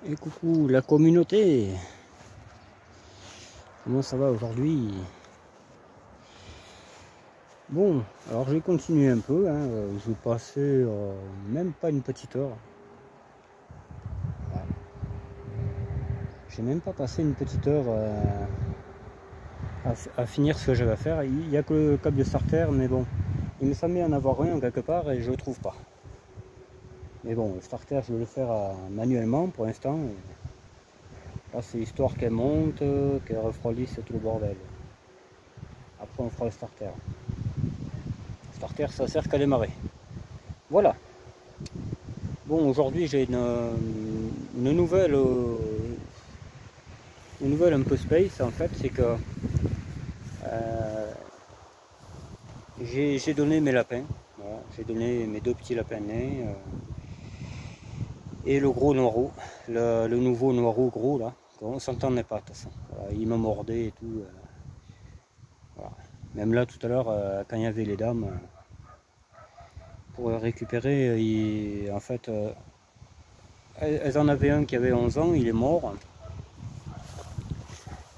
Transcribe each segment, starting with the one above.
Et coucou la communauté, comment ça va aujourd'hui? Bon, alors je vais continuer un peu, hein. Je vais passer même pas une petite heure. Ouais. J'ai même pas passé une petite heure à finir ce que j'avais à faire. Il n'y a que le câble de starter, mais bon, il me semblait en avoir un quelque part et je le trouve pas. Mais bon, le starter je vais le faire manuellement pour l'instant. Là c'est histoire qu'elle monte, qu'elle refroidisse tout le bordel. Après on fera le starter. Le starter ça sert qu'à démarrer. Voilà. Bon, aujourd'hui j'ai une nouvelle un peu space en fait, c'est que j'ai donné mes lapins. Voilà, j'ai donné mes deux petits lapins nés et le gros noirou, le nouveau noirou gros là. On s'entendait pas de toute façon. Voilà, il me mordait et tout. Voilà. Même là tout à l'heure, quand il y avait les dames, pour récupérer, en fait, elles en avaient un qui avait 11 ans, il est mort.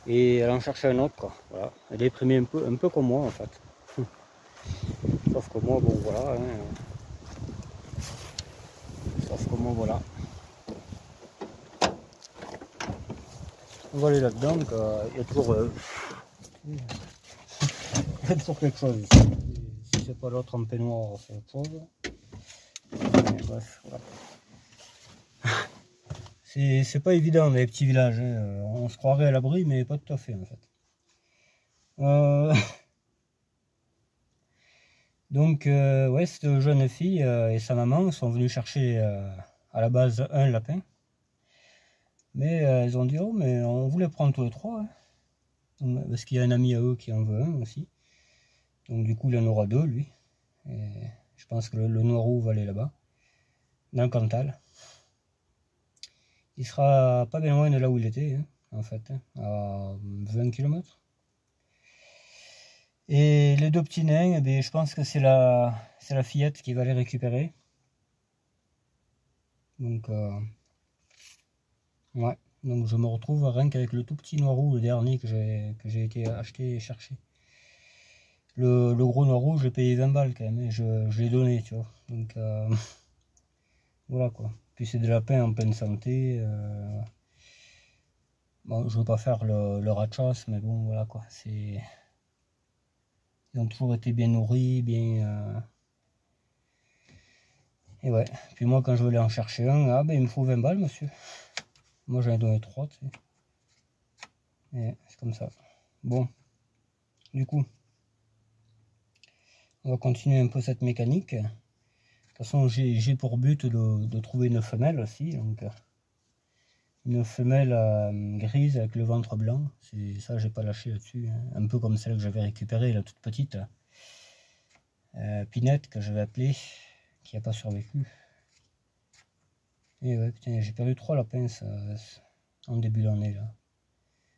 Et elle en cherchait un autre, quoi. Voilà. Elle est déprimée un peu comme moi en fait. Sauf que moi, bon voilà. Hein. Sauf que moi, voilà. On va aller là-dedans, donc il y a toujours, il y a toujours quelque chose ici. Si c'est pas l'autre en peignoir, c'est autre chose. Mais bref, voilà. C'est pas évident les petits villages. Hein. On se croirait à l'abri, mais pas tout à fait en fait. Donc, ouais, cette jeune fille et sa maman sont venues chercher à la base un lapin. Mais elles ont dit, oh, mais on voulait prendre tous les trois. Hein. Parce qu'il y a un ami à eux qui en veut un aussi. Donc, du coup, il en aura deux, lui. Et je pense que le noirou va aller là-bas, dans le Cantal. Il sera pas bien loin de là où il était, hein, en fait, hein, à 20 km. Et les deux petits nains, eh bien, je pense que c'est la fillette qui va les récupérer. Donc, ouais. Donc je me retrouve rien qu'avec le tout petit noirou, le dernier que j'ai été acheter et chercher. Le gros noirou, je l'ai payé 20 balles quand même, et je l'ai donné, tu vois. Donc voilà quoi. Puis c'est des lapins en pleine santé. Bon, je veux pas faire le rat de chasse, mais bon, voilà quoi. Ils ont toujours été bien nourris, bien. Et ouais. Puis moi, quand je voulais en chercher un, ah ben il me faut 20 balles, monsieur. Moi, j'en ai donné 3, tu sais. Et c'est comme ça. Bon. Du coup, on va continuer un peu cette mécanique. De toute façon, j'ai pour but de trouver une femelle aussi. Donc, une femelle grise avec le ventre blanc. C'est ça, j'ai pas lâché là-dessus. Hein. Un peu comme celle que j'avais récupérée, la toute petite. Pinette, que j'avais appelée, qui n'a pas survécu. Et ouais, putain, j'ai perdu 3 lapins en début d'année là.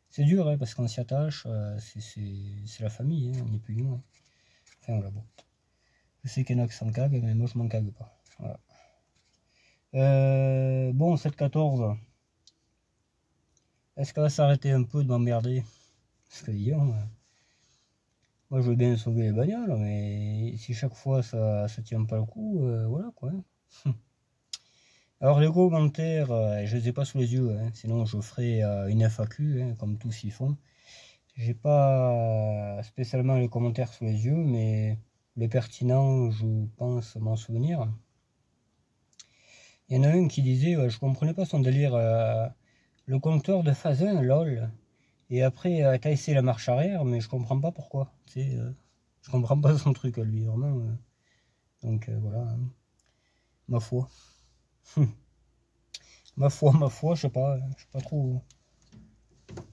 C'est dur, hein, parce qu'on s'y attache. C'est la famille, hein, on n'est plus ni moins. Enfin voilà, bon. Je sais qu'il y en a qui s'en caguent, mais moi je m'en cague pas. Voilà. Bon, 7-14. Est-ce qu'elle va s'arrêter un peu de m'emmerder? Parce que hier, moi je veux bien sauver les bagnoles, mais si chaque fois ça tient pas le coup, voilà quoi. Alors les commentaires, je les ai pas sous les yeux, hein, sinon je ferai une FAQ, hein, comme tous y font. J'ai pas spécialement les commentaires sous les yeux, mais les pertinents, je pense m'en souvenir. Il y en a un qui disait, je comprenais pas son délire, le compteur de phase 1, lol. Et après, t'as essayé la marche arrière, mais je comprends pas pourquoi. Tu sais, je comprends pas son truc à lui, vraiment. Donc voilà, hein. Ma foi. Ma foi, je sais pas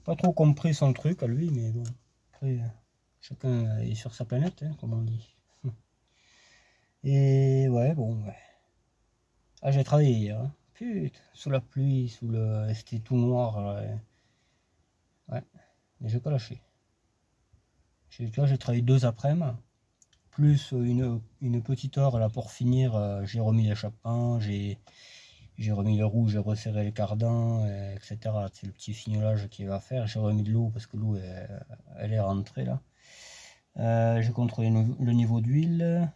pas trop compris son truc à lui, mais bon. Après, chacun est sur sa planète, hein, comme on dit. Et ouais, bon, ouais. Ah, j'ai travaillé hier, hein. Putain, sous la pluie, c'était tout noir. Ouais, mais j'ai pas lâché. Tu vois, j'ai travaillé 2 après-midi, plus une petite heure là pour finir. J'ai remis l'échappement, j'ai J'ai remis le rouge, j'ai resserré les cardans, etc. C'est le petit fignolage qu'il va faire. J'ai remis de l'eau parce que l'eau elle est rentrée là. J'ai contrôlé le niveau d'huile.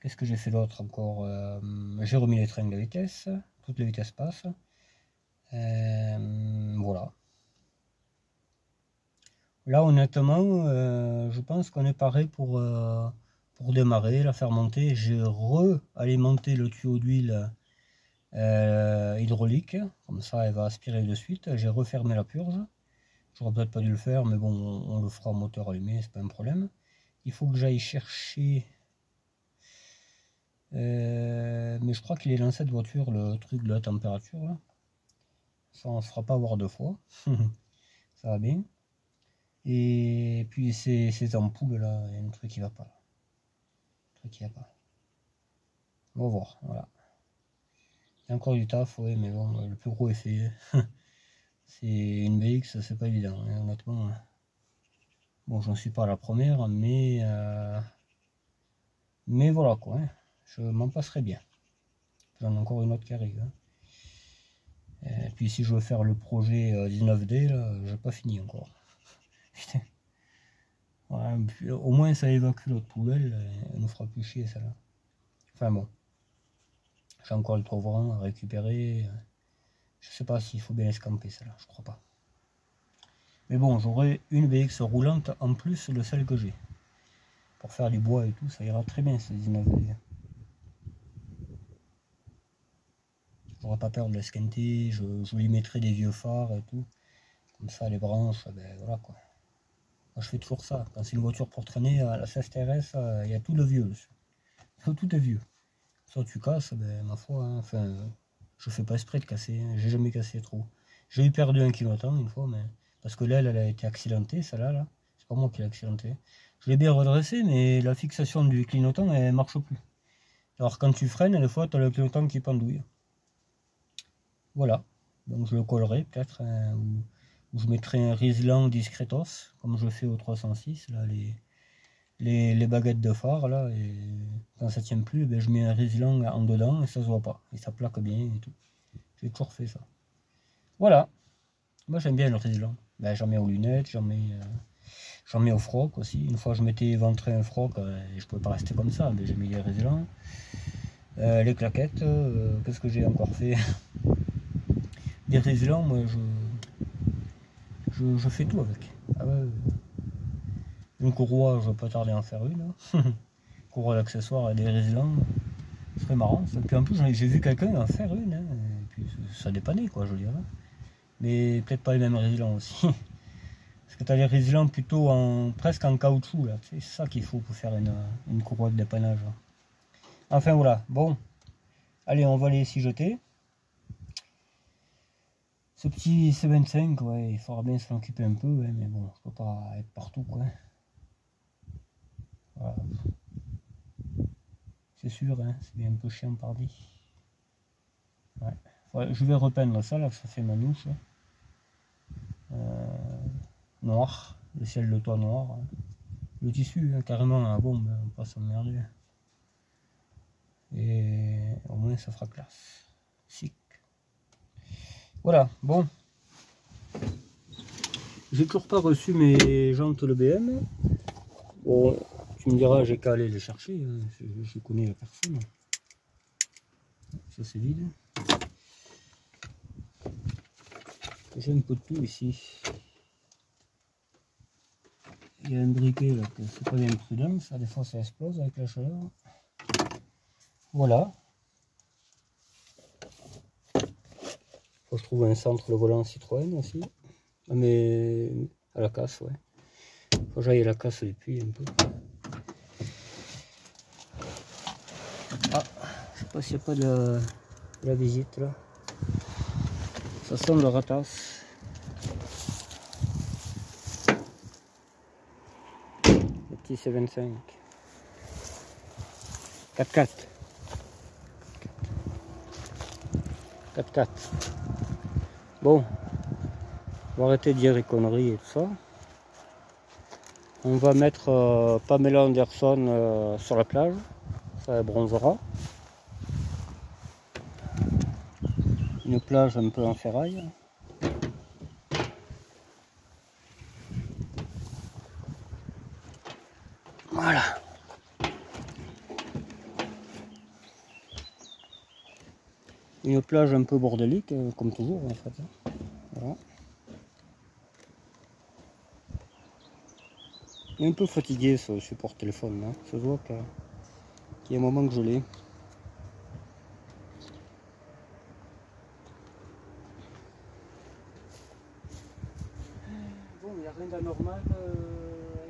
Qu'est-ce que j'ai fait d'autre encore? J'ai remis les tringles de vitesse. Toutes les vitesses passent. Voilà. Là honnêtement, je pense qu'on est paré pour démarrer, la faire monter. J'ai re-alimenté le tuyau d'huile hydraulique, comme ça elle va aspirer de suite. J'ai refermé la purge. J'aurais peut-être pas dû le faire, mais bon, on le fera en moteur allumé, c'est pas un problème. Il faut que j'aille chercher, mais je crois qu'il est dans cette voiture, le truc de la température là. Ça on se fera pas avoir deux fois. Ça va bien. Et puis ces ampoules là, il y a un truc qui va pas là. Un truc qui va pas. On va voir, voilà. Il y a encore du taf, ouais, mais bon, le plus gros est fait. C'est une BX, c'est pas évident, hein, honnêtement. Bon, j'en suis pas à la première, mais voilà quoi, hein. Je m'en passerai bien. J'en ai encore une autre qui arrive. Hein. Et puis si je veux faire le projet 19D, là, j'ai pas fini encore. Putain. Ouais, au moins ça évacue l'autre poubelle, elle nous fera plus chier celle-là. Enfin bon. J'ai encore le Trovran à récupérer. Je sais pas s'il faut bien escamper celle-là, je crois pas. Mais bon, j'aurai une BX roulante en plus de celle que j'ai. Pour faire du bois et tout, ça ira très bien ce 19D. J'aurai pas peur de l'esquinter, je lui mettrai des vieux phares et tout. Comme ça, les branches, ben voilà quoi. Moi, je fais toujours ça. Quand c'est une voiture pour traîner, à la CSTRS, il y a tout de vieux dessus. Tout est vieux. Ça, tu casses, ben ma foi, hein, enfin, je fais pas esprit de casser, hein, j'ai jamais cassé trop. J'ai eu perdu un clignotant une fois, mais parce que l'aile, elle a été accidentée, celle-là, là. C'est pas moi qui l'ai accidentée. Je l'ai bien redressé, mais la fixation du clignotant, elle marche plus. Alors quand tu freines, des fois, tu as le clignotant qui pendouille. Voilà. Donc je le collerai peut-être, hein, ou je mettrai un Rislan discretos, comme je fais au 306, là, les baguettes de phare, là, et quand ça tient plus, ben, je mets un Rislan en dedans et ça se voit pas. Et ça plaque bien et tout. J'ai toujours fait ça. Voilà. Moi j'aime bien le Rislan. Ben, j'en mets aux lunettes, j'en mets au froc aussi. Une fois je m'étais éventré un froc et je pouvais pas rester comme ça, mais j'ai mis les Rislan. Les claquettes, qu'est-ce que j'ai encore fait? Des Rislan, moi je fais tout avec. Ah ouais. Une courroie, je vais pas tarder à en faire une. Courroie d'accessoires et des Rislan. Ce serait marrant. Et puis en plus, j'ai vu quelqu'un en faire une. Hein, et puis ça dépannait, quoi, je veux dire. Mais peut-être pas les mêmes Rislan aussi. Parce que tu as les Rislan plutôt presque en caoutchouc, là. C'est ça qu'il faut pour faire une courroie de dépannage. Là. Enfin voilà. Bon. Allez, on va les s'y jeter. Ce petit C25, ouais, il faudra bien s'en occuper un peu, ouais, mais bon, je peux pas être partout, quoi. Voilà. C'est sûr, hein, c'est bien un peu chiant pardi. Ouais. Ouais, je vais repeindre ça, là, ça fait manouche. Noir, le ciel de toit noir. Hein. Le tissu, hein, carrément, à bombe, on va pas s'emmerder. Et au moins, ça fera classe. Sick. Voilà, bon. J'ai toujours pas reçu mes jantes de BM. Bon, tu me diras, j'ai qu'à aller les chercher. Hein. Je connais la personne. Ça, c'est vide. J'ai un peu de tout ici. Il y a un briquet là, que c'est pas bien prudent. Ça, des fois, ça explose avec la chaleur. Voilà. Faut que je trouve un centre le volant Citroën aussi. Mais à la casse, ouais. Faut que j'aille à la casse depuis un peu. Ah, je sais pas s'il n'y a pas de la visite là. Ça sent le ratasse. Le petit C25. 4x4. 4x4. Bon. On va arrêter de dire les conneries et tout ça. On va mettre Pamela Anderson sur la plage. Ça bronzera. Une plage un peu en ferraille. Voilà. Une plage un peu bordélique, comme toujours en fait. Voilà. Il est un peu fatigué ce support téléphone là. Ça se voit qu'il y a un moment que je l'ai. Bon, il n'y a rien d'anormal,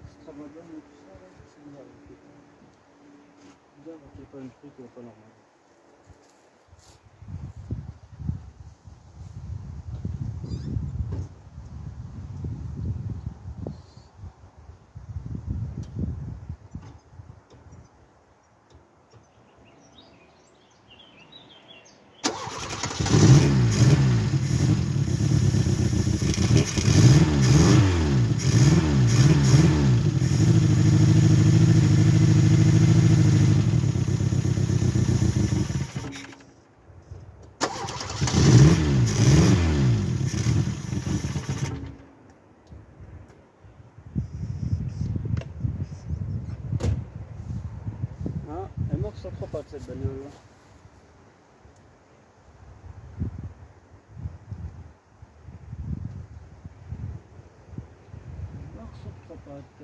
extravagant et tout ça. C'est bizarre. Bizarre qu'il n'y ait pas un truc pas normal. Ah, elle marche sur 3 pattes cette bagnole là. Elle marche sur 3 pattes.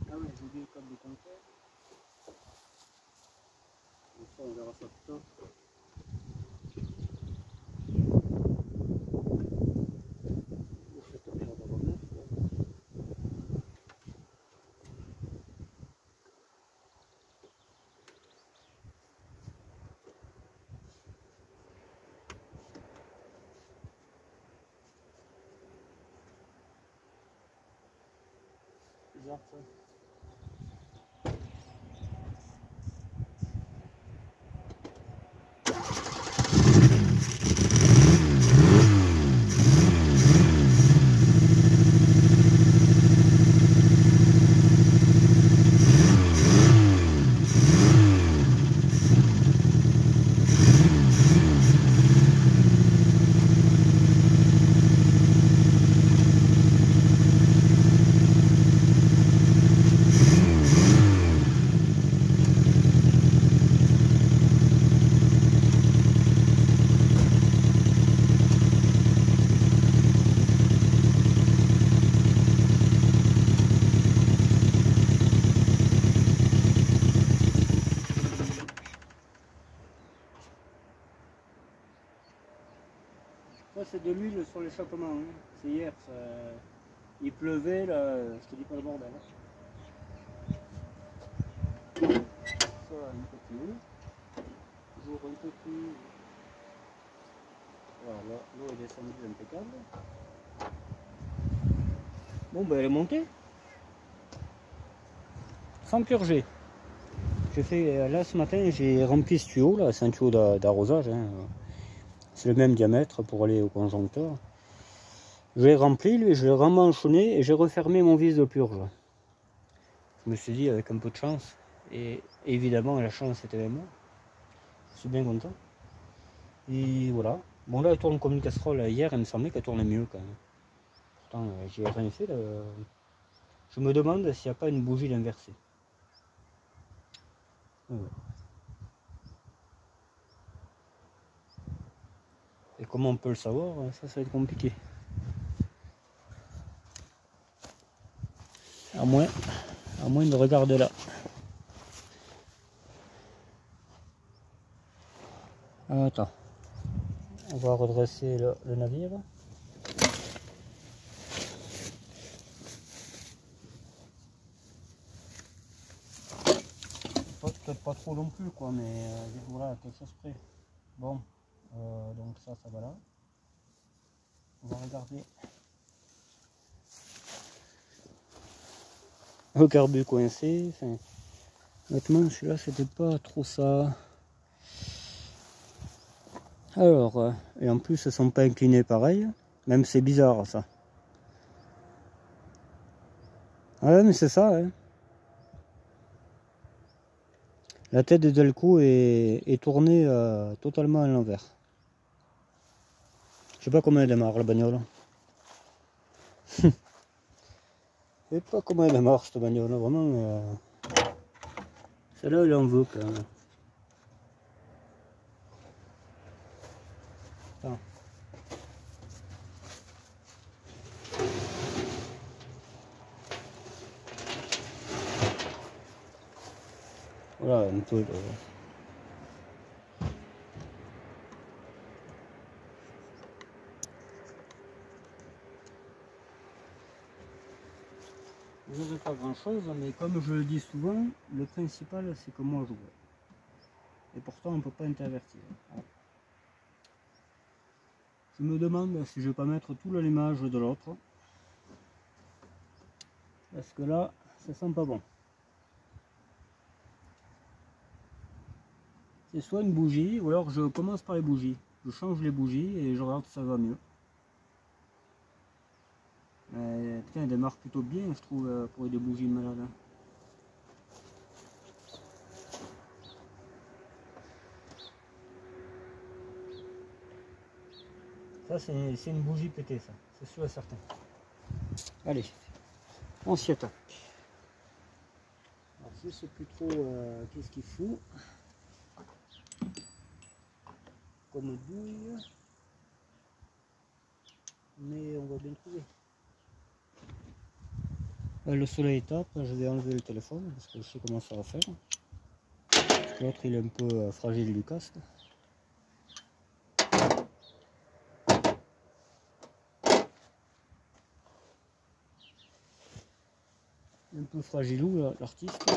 Ah oui, j'ai oublié le câble de compteur. Ça, on verra ça plus tard. Cette merde d'avoir neuf. Bizarre ça. Ça c'est de l'huile sur l'échappement, hein. C'est hier, ça... il pleuvait là, je te dis pas le bordel. Ça, un peu plus haut. Toujours un peu plus... Voilà, l'eau est descendue impeccable. Bon ben elle est montée. Sans purger. J'ai fait, là ce matin j'ai rempli ce tuyau là, c'est un tuyau d'arrosage. Hein. C'est le même diamètre pour aller au conjoncteur. Je l'ai rempli, lui, je l'ai remanchonné et j'ai refermé mon vis de purge. Je me suis dit avec un peu de chance, et évidemment la chance était avec moi. Je suis bien content. Et voilà. Bon là elle tourne comme une casserole. Hier il me semblait qu'elle tournait mieux quand même. Pourtant j'ai rien fait. Là. Je me demande s'il n'y a pas une bougie d'inversée. Ouais. Et comment on peut le savoir, ça va être compliqué. À moins de regarder là. Attends. On va redresser le navire. Peut-être pas trop non plus quoi, mais voilà, quelque chose près. Bon, donc ça va là. On va regarder. le carbu coincé. Enfin, honnêtement, celui-là, c'était pas trop ça. Alors, et en plus, elles sont pas inclinées pareil. Même c'est bizarre ça. Ah ouais, mais c'est ça, hein. La tête de Delco est tournée totalement à l'envers. Je sais pas comment elle démarre la bagnole. Je sais pas comment elle démarre cette bagnole, vraiment. Celle-là, elle en veut quand même. Attends. Voilà un peu. Je n'ai pas grand chose, mais comme je le dis souvent, le principal c'est que moi je vois. Et pourtant on ne peut pas intervertir. Je me demande si je vais pas mettre tout l'allumage de l'autre. Parce que là, ça sent pas bon. C'est soit une bougie, ou alors je commence par les bougies. Je change les bougies et je regarde si ça va mieux. Putain, elle démarre plutôt bien, je trouve, pour des bougies malades. Ça, c'est une bougie pétée, ça. C'est sûr et certain. Allez, on s'y attaque. Alors, je sais plus trop qu'est-ce qu'il faut. Comme douille. Mais on va bien trouver. Le soleil tape, je vais enlever le téléphone parce que je sais comment ça va faire. L'autre il est un peu fragile du casque. Un peu fragilou l'artiste.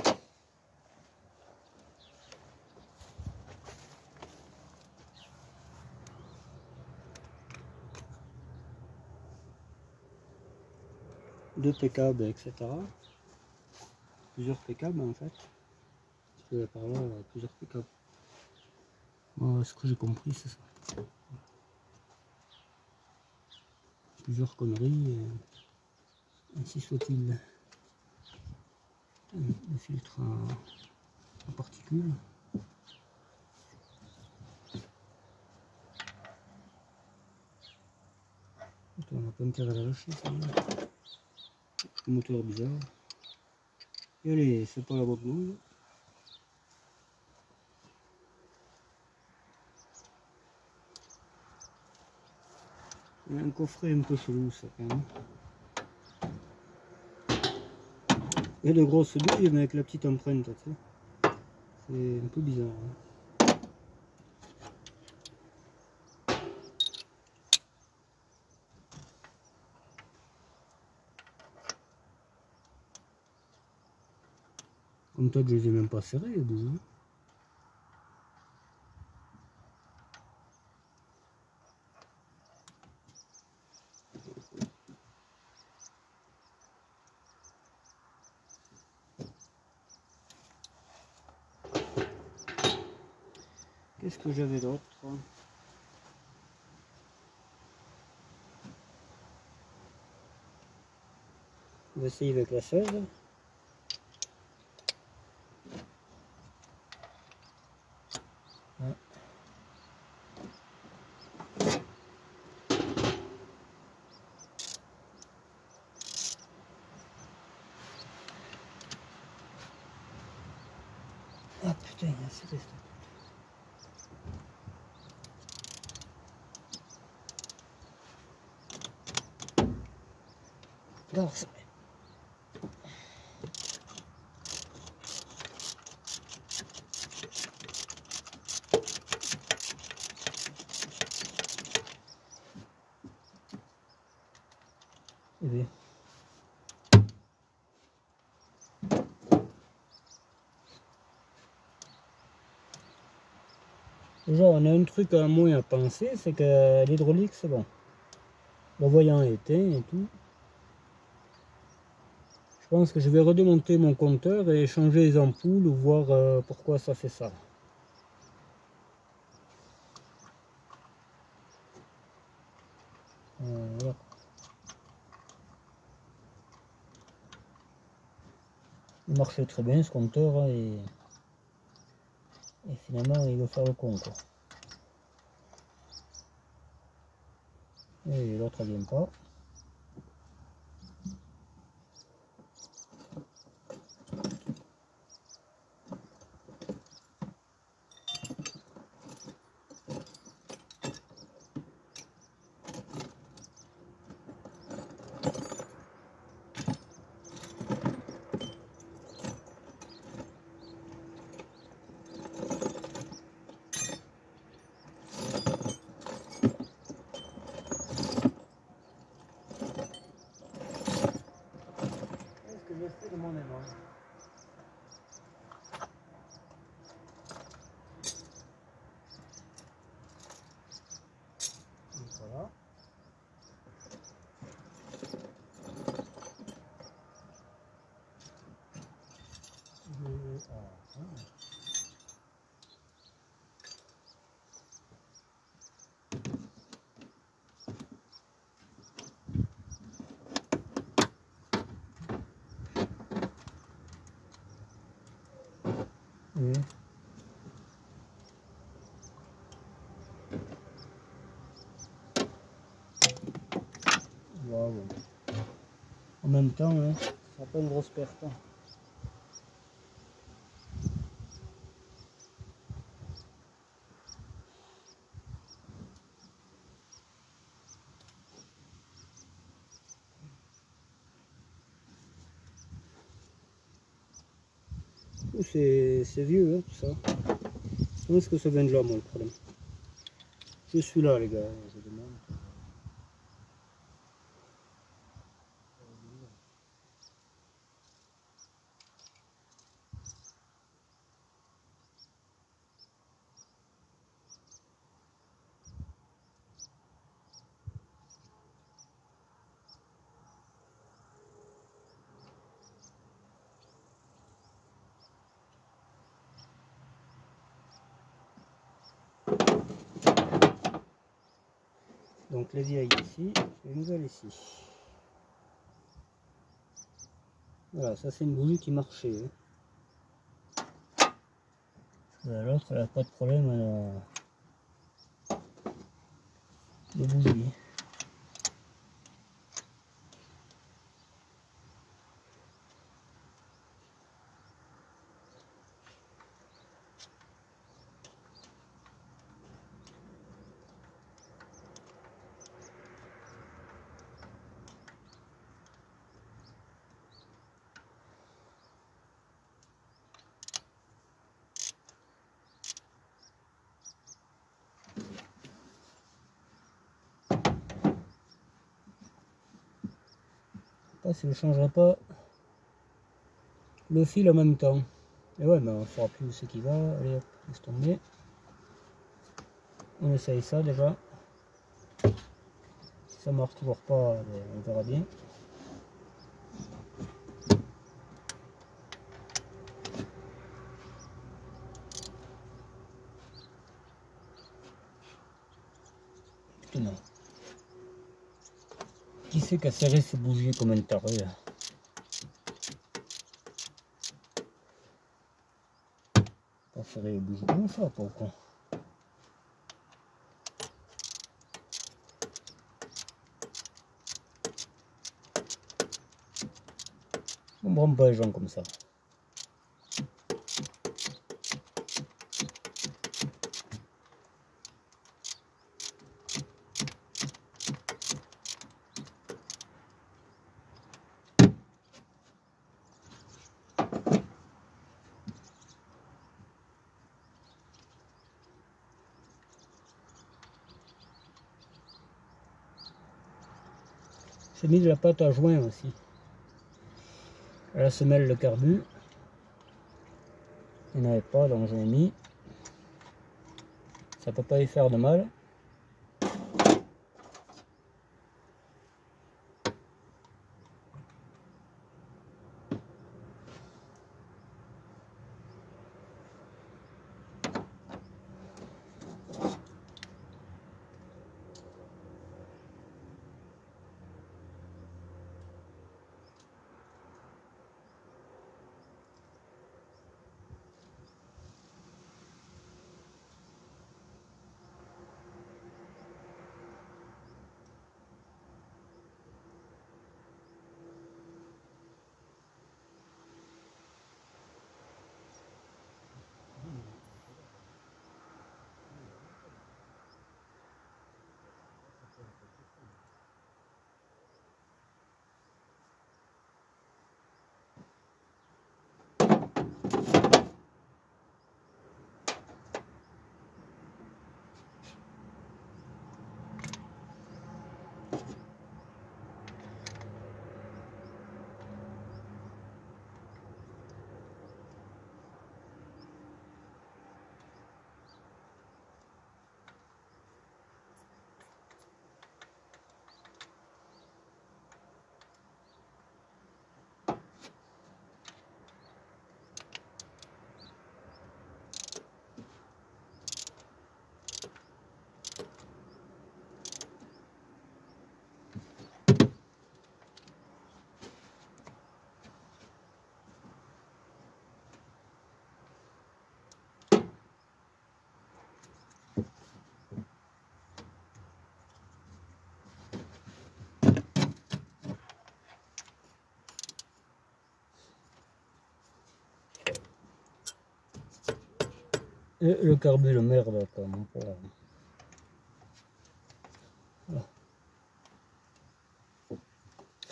Deux pécables, etc. Plusieurs pécables en fait. Parce que par là, plusieurs pécables. Moi, ce que j'ai compris, c'est ça. Plusieurs conneries, ainsi soit-il. Le filtre en particules. Attends, on n'a pas intérêt à la lâcher, celle-là. Le moteur bizarre. Et allez, c'est pas la bonne douille. Il y a un coffret un peu chelou, ça, quand même. Et de grosses douilles, mais avec la petite empreinte, tu sais. C'est un peu bizarre. Hein. Comme toi, je les ai même pas serrés, les bougies. Qu'est-ce que j'avais d'autre? On va essayer avec la 16. Ouais. Ah putain, c'était ça. Alors, eh bien. Déjà, on a un truc à moins à penser, c'est que l'hydraulique, c'est bon. Le voyant est éteint et tout. pense que je vais redémonter mon compteur et changer les ampoules ou voir pourquoi ça fait ça. Voilà. Il marchait très bien ce compteur hein, et finalement il veut faire le con quoi. Et l'autre vient pas. De mon aimant. Voilà. Oui. Wow. En même temps, hein, ça n'a pas une grosse perte. Hein. C'est vieux hein, tout ça. Je pense que ça vient de là moi le problème. Je suis là les gars, je demande. Donc les vieilles ici, les nouvelles ici. Voilà, ça c'est une bougie qui marchait. Hein. L'autre elle n'a pas de problème, elle a des bougies. Si je ne changerai pas le fil en même temps. Et ouais, mais on ne saura plus où c'est qui va. Allez hop, laisse tomber. On essaye ça déjà. Si ça marche toujours pas, on verra bien. Non. Qui c'est qui a serré ces bougies comme un taré là? Pas serrer les bougies comme ça, pas au con. On ne branle pas les gens comme ça. J'ai mis de la pâte à joint aussi. À la semelle de carbu. Il n'y en avait pas, donc j'en ai mis. Ça peut pas y faire de mal. Et le carbu de merde quand même. Voilà.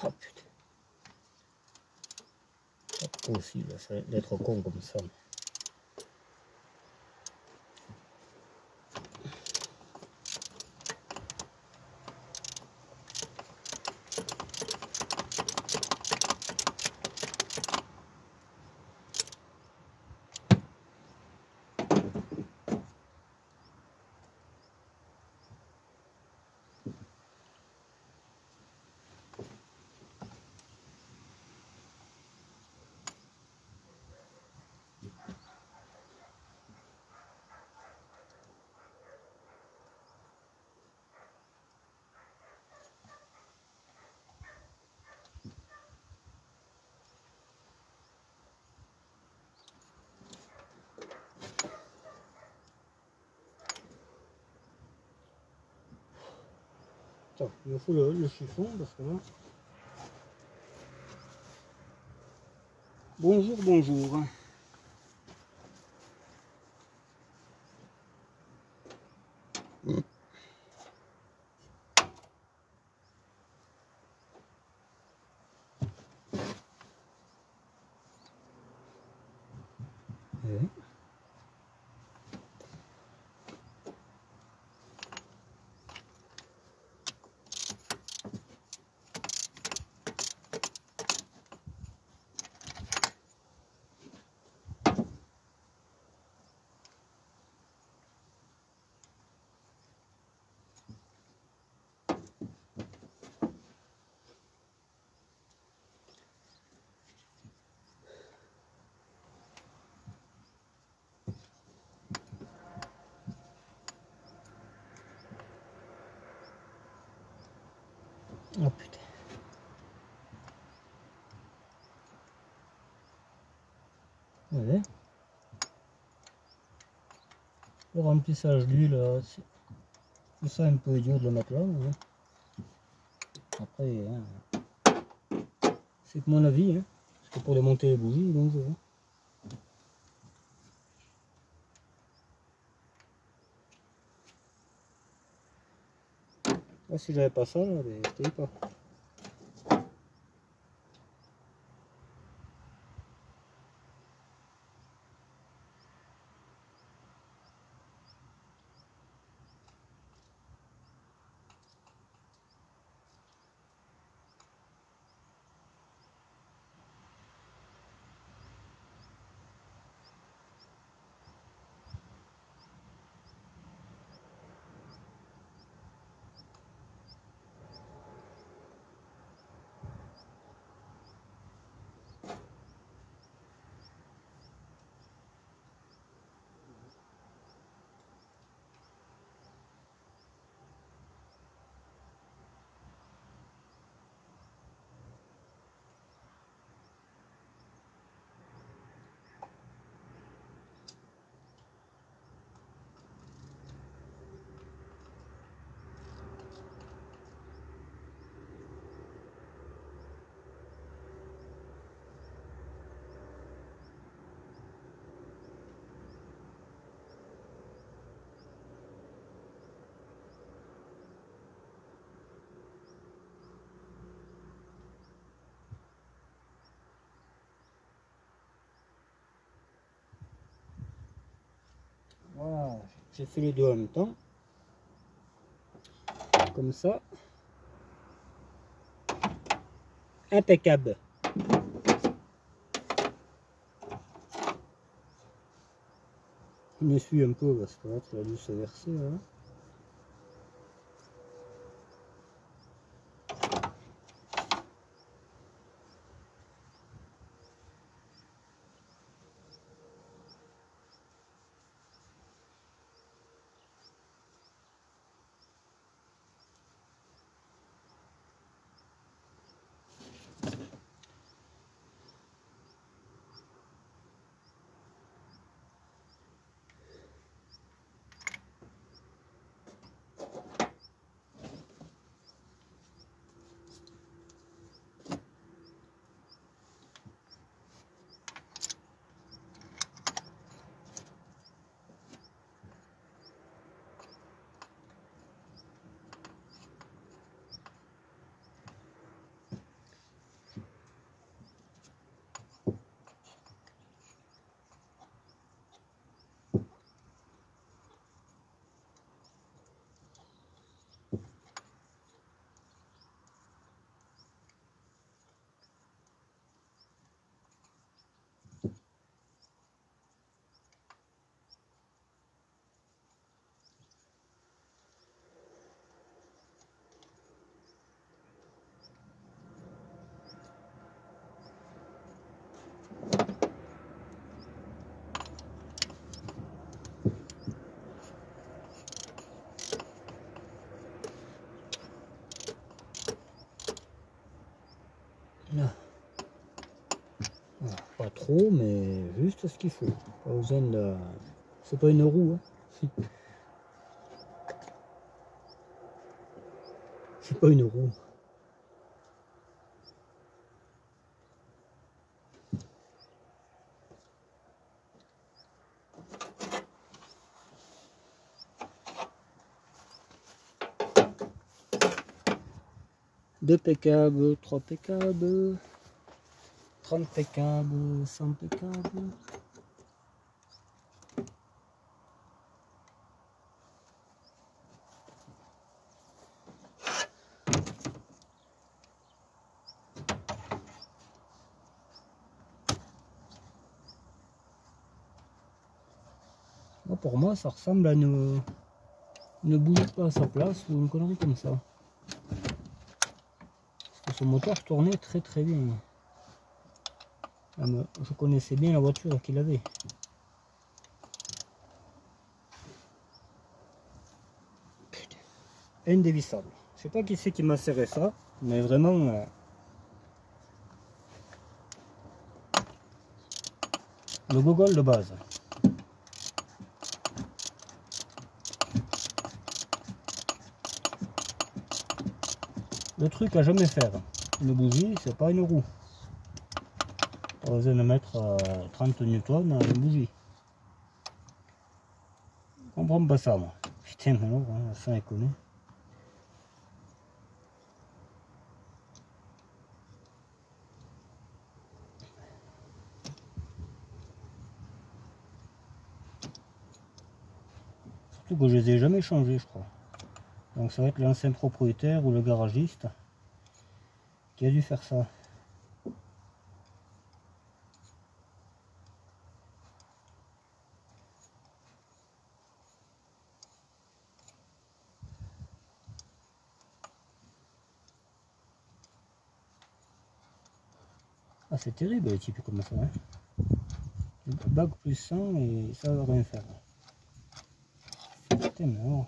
Ah putain. Pas possible d'être con comme ça. Attends, il me faut le chiffon parce que là. Bonjour, bonjour. Ouais. Oh putain. Ouais. Le remplissage d'huile, c'est ça un peu idiot de le mettre là. Ouais. Après, hein, c'est que mon avis. Hein. Parce que pour démonter les bougies, donc. Là, si j'avais pas ça, là, ben, je te dis pas. Voilà, j'ai fait les deux en même temps. Comme ça. Impeccable. On essuie un peu parce que là, tu as dû se verser. Là. Pas trop, mais juste ce qu'il faut. Pas besoin de... C'est pas une roue. Hein. C'est pas une roue. Deux pécables, 3 pécables, 30 pécables, 100 pécables. Pour moi, ça ressemble à une bougie pas à sa place ou une connerie comme ça. Parce que ce moteur tournait très très bien. Je connaissais bien la voiture qu'il avait. Indévissable. Je sais pas qui c'est qui m'a serré ça, mais vraiment... le gogol de base. Le truc à jamais faire. Une bougie, c'est pas une roue. Pas besoin de mettre 30 newtons dans une bougie. Je comprends pas ça, moi. Putain, maintenant, ça déconne. Surtout que je les ai jamais changés, je crois. Donc ça va être l'ancien propriétaire ou le garagiste qui a dû faire ça. Ah, c'est terrible les types comme ça. Hein. Bague plus 100 et ça va rien faire. Putain, mais oh.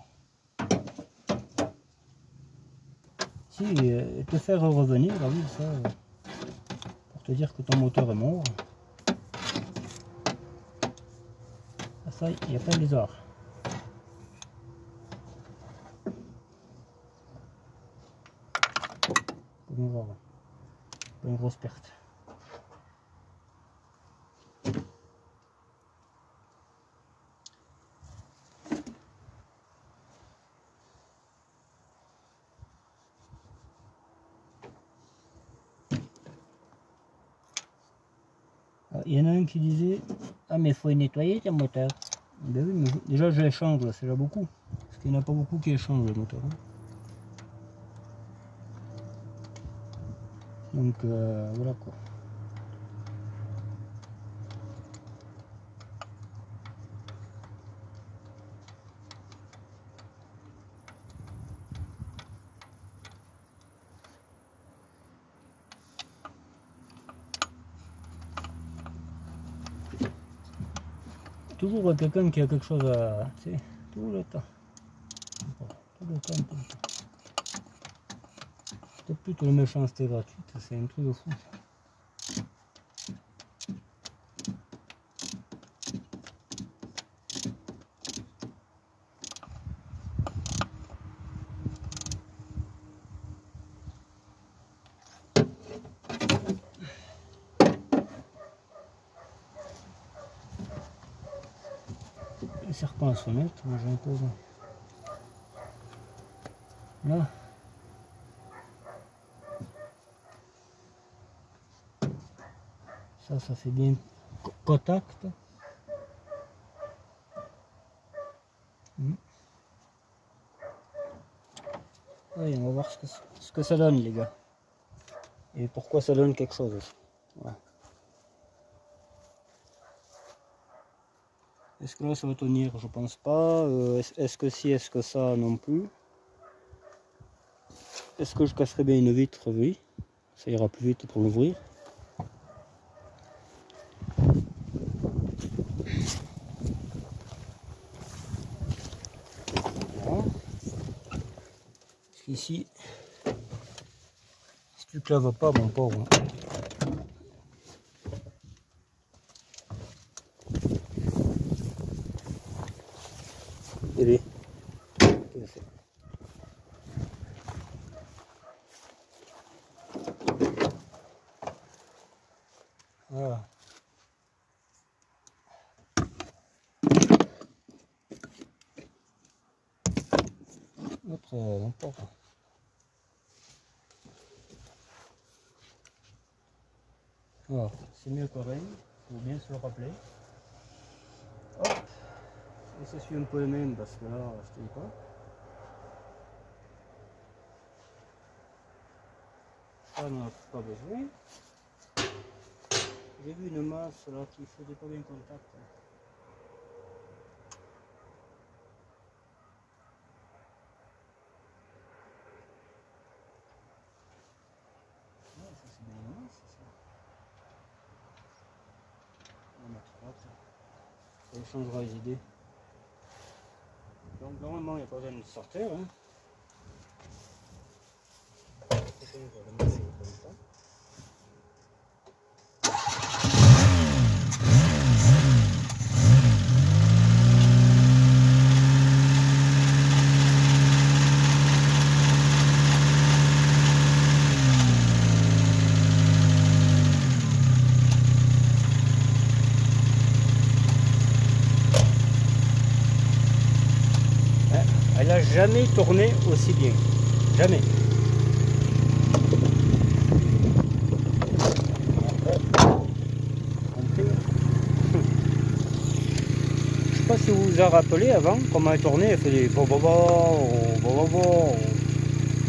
Si, te faire revenir, ah oui, ça, pour te dire que ton moteur est mort. Ah, ça, il n'y a pas de lézard. Faut bien voir. Pas une grosse perte. Il y en a un qui disait ah mais il faut nettoyer ton moteur. Ben oui, mais déjà je l'échange, c'est déjà beaucoup. Parce qu'il n'y en a pas beaucoup qui échangent le moteur. Donc voilà quoi. Toujours quelqu'un qui a quelque chose à... Tu sais, tout le temps. Tout le temps, tout le temps. C'est plutôt une méchanceté gratuite, c'est un truc de fou. Le serpent à sonnette, moi j'ai un peu... Là. Ça fait bien contact. Oui, on va voir ce que ça donne les gars. Et pourquoi ça donne quelque chose aussi. Ouais. Est-ce que là ça va tenir? Je pense pas. Est-ce que si, est-ce que ça non plus? Est-ce que je casserai bien une vitre? Oui. Ça ira plus vite pour l'ouvrir. Voilà. Parce qu'ici, si tu claves pas mon pauvre. télé. Voilà. Autre n'importe. Voilà, c'est mieux que rien, il faut bien se le rappeler. Hop, et ça suit un peu le même parce que là, je te dis pas. Ça, on n'en a pas besoin. J'ai vu une masse là qui faisait pas bien contact. Ouais, ça c'est bien une masse ça. On va mettre là, ça changera les idées. Donc normalement il n'y a pas besoin de sortir. Hein. On va le masser comme ça. Elle n'a jamais tourné aussi bien. Jamais. Je sais pas si vous vous en rappelez avant, comment elle tournait, elle faisait bobobo.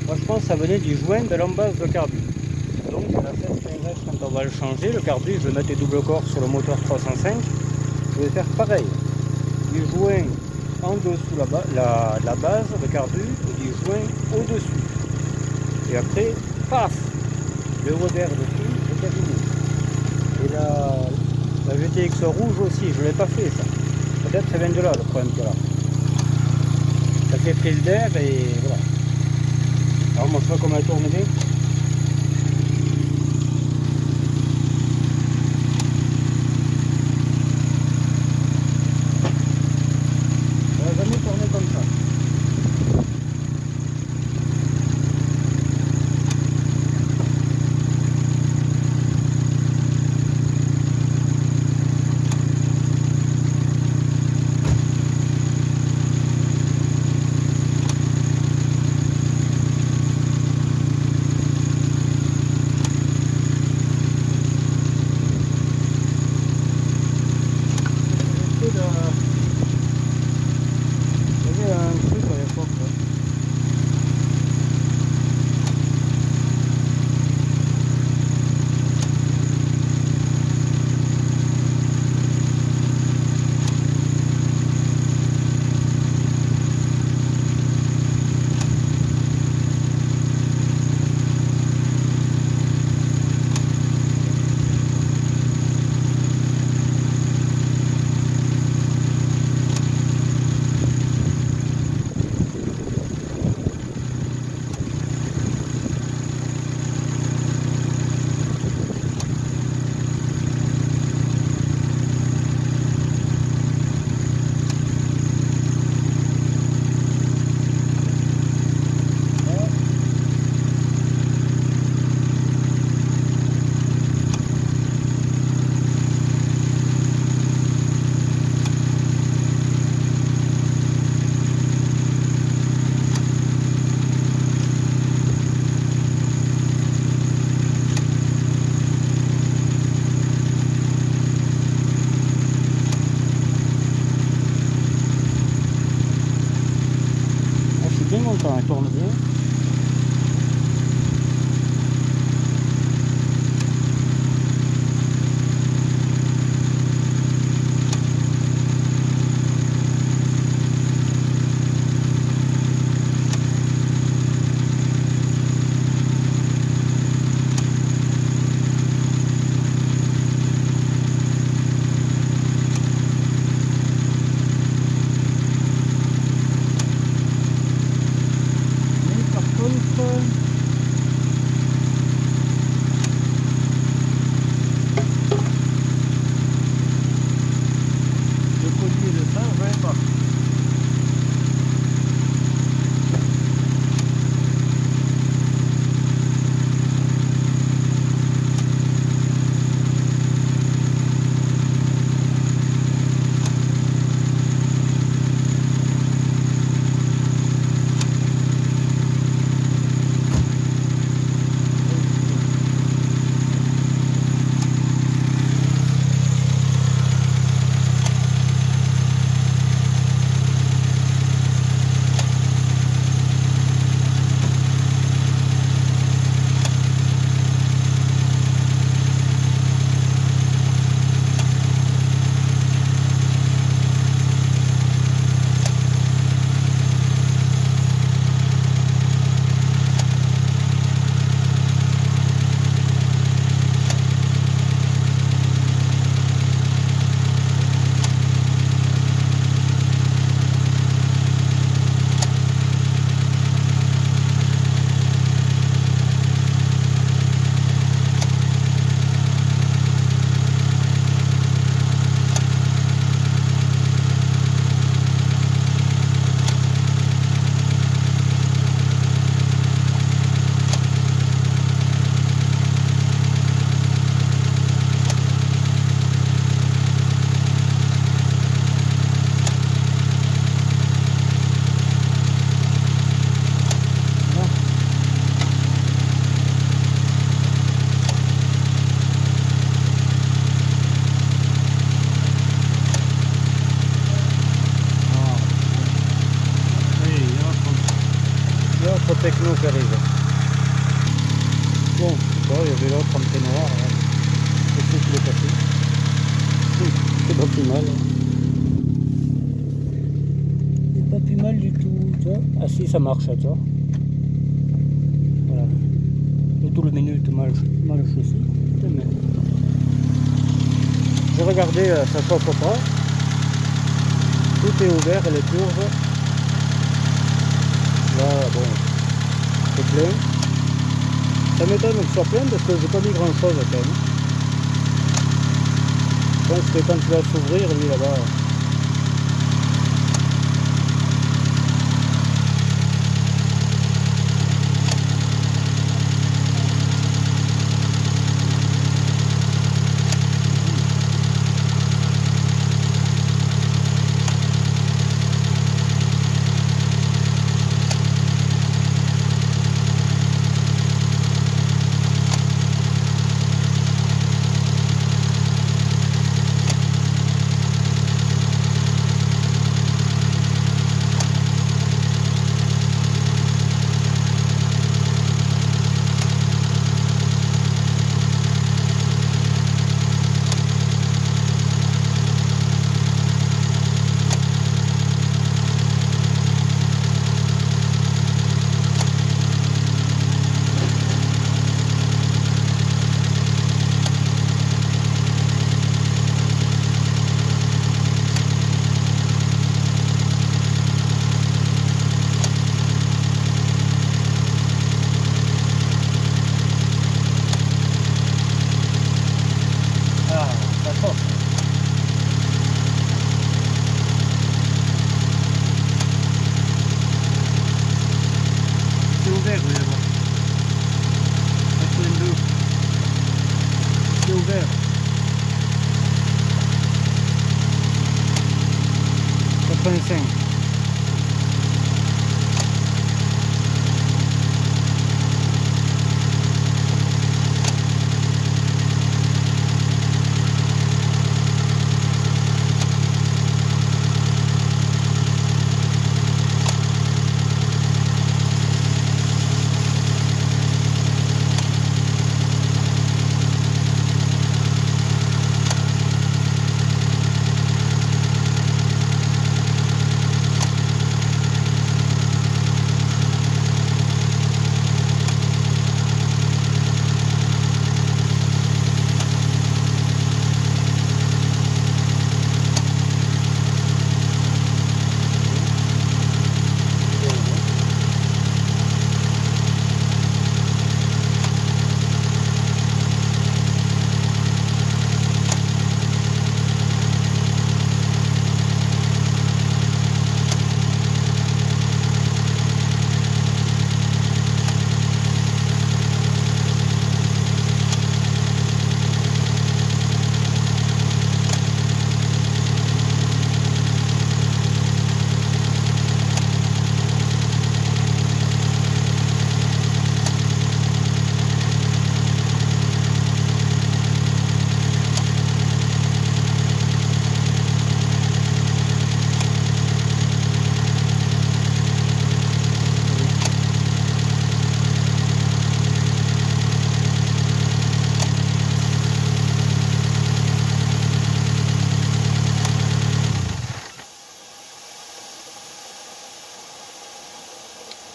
Moi je pense que ça venait du joint de l'embase de carbu. Donc la 16 quand on va le changer, le carbu, je vais mettre des doubles corps sur le moteur 305. Je vais faire pareil. Du joint en dessous la base de carbu et du joint au-dessus. Et après, paf, le haut d'air dessus, c'est terminé. Et la GTX rouge aussi, je ne l'ai pas fait ça. Peut-être ça vient de là le problème qu'il y a là. Ça fait prise d'air et voilà. Alors moi je sais pas comment elle tourne bien. Elle n'a jamais tourné comme ça. techno qui arrive. Bon, il y avait l'autre en noir, je sais qu'il est passé. C'est pas plus mal. C'est pas plus mal du tout, tu vois. Ah si, ça marche, tu vois. Voilà. Et tout le minute mal chaussé. J'ai regardé, ça chauffe pas. Tout est ouvert, les courbes. Là, bon, c'est plein. Ça m'étonne que ce soit plein parce que j'ai pas mis grand chose quand même. Je pense que quand tu vas s'ouvrir, lui là-bas. Ouvert. 85.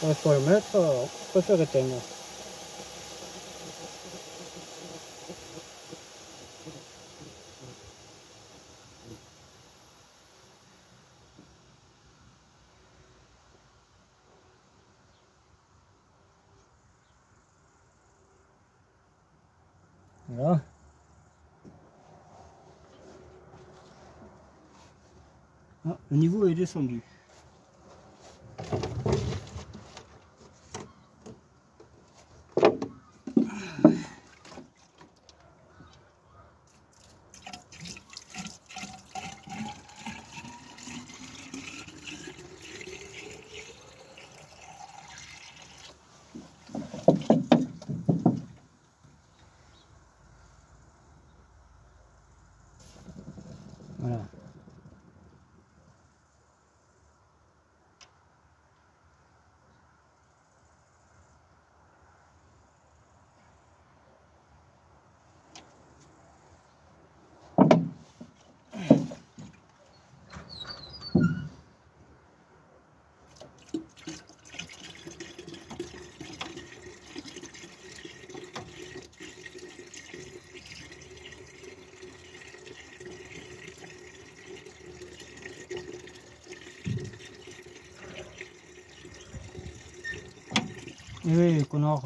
Il faut le mettre, je préfère éteindre. Voilà. Ah, le niveau est descendu. Voilà. Oui, connard.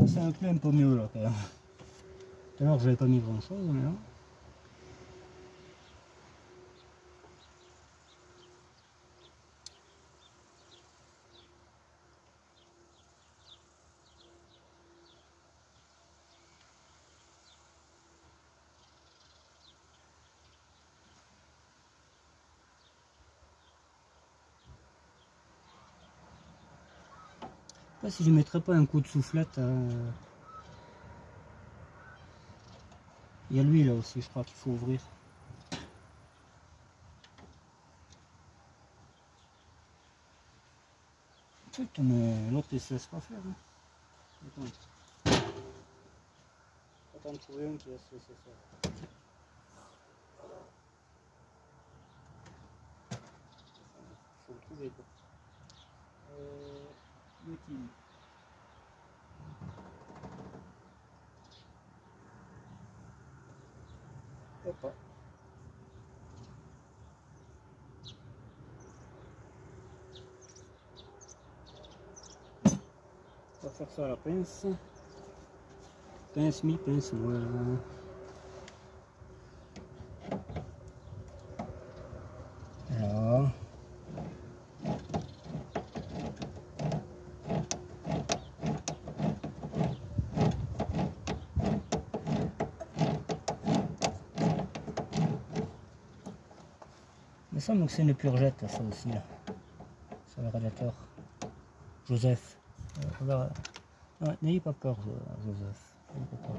Ça me plaît un peu mieux là quand même. Tout à l'heure j'avais pas mis grand chose mais là. Je sais pas si je mettrais pas un coup de soufflette. Il y a lui là aussi, je crois qu'il faut ouvrir. Putain, mais l'autre il se laisse pas faire. Hein. Attends de trouver un qui va se laisser faire. Faut le trouver quoi. Où est-il? Hop. On va faire ça à la pince. Pince, mi-pince, voilà. Là. Il me semble que c'est une purgette, ça aussi, là. Sur le radiateur. Joseph. N'ayez pas peur, Joseph. N'ayez pas peur.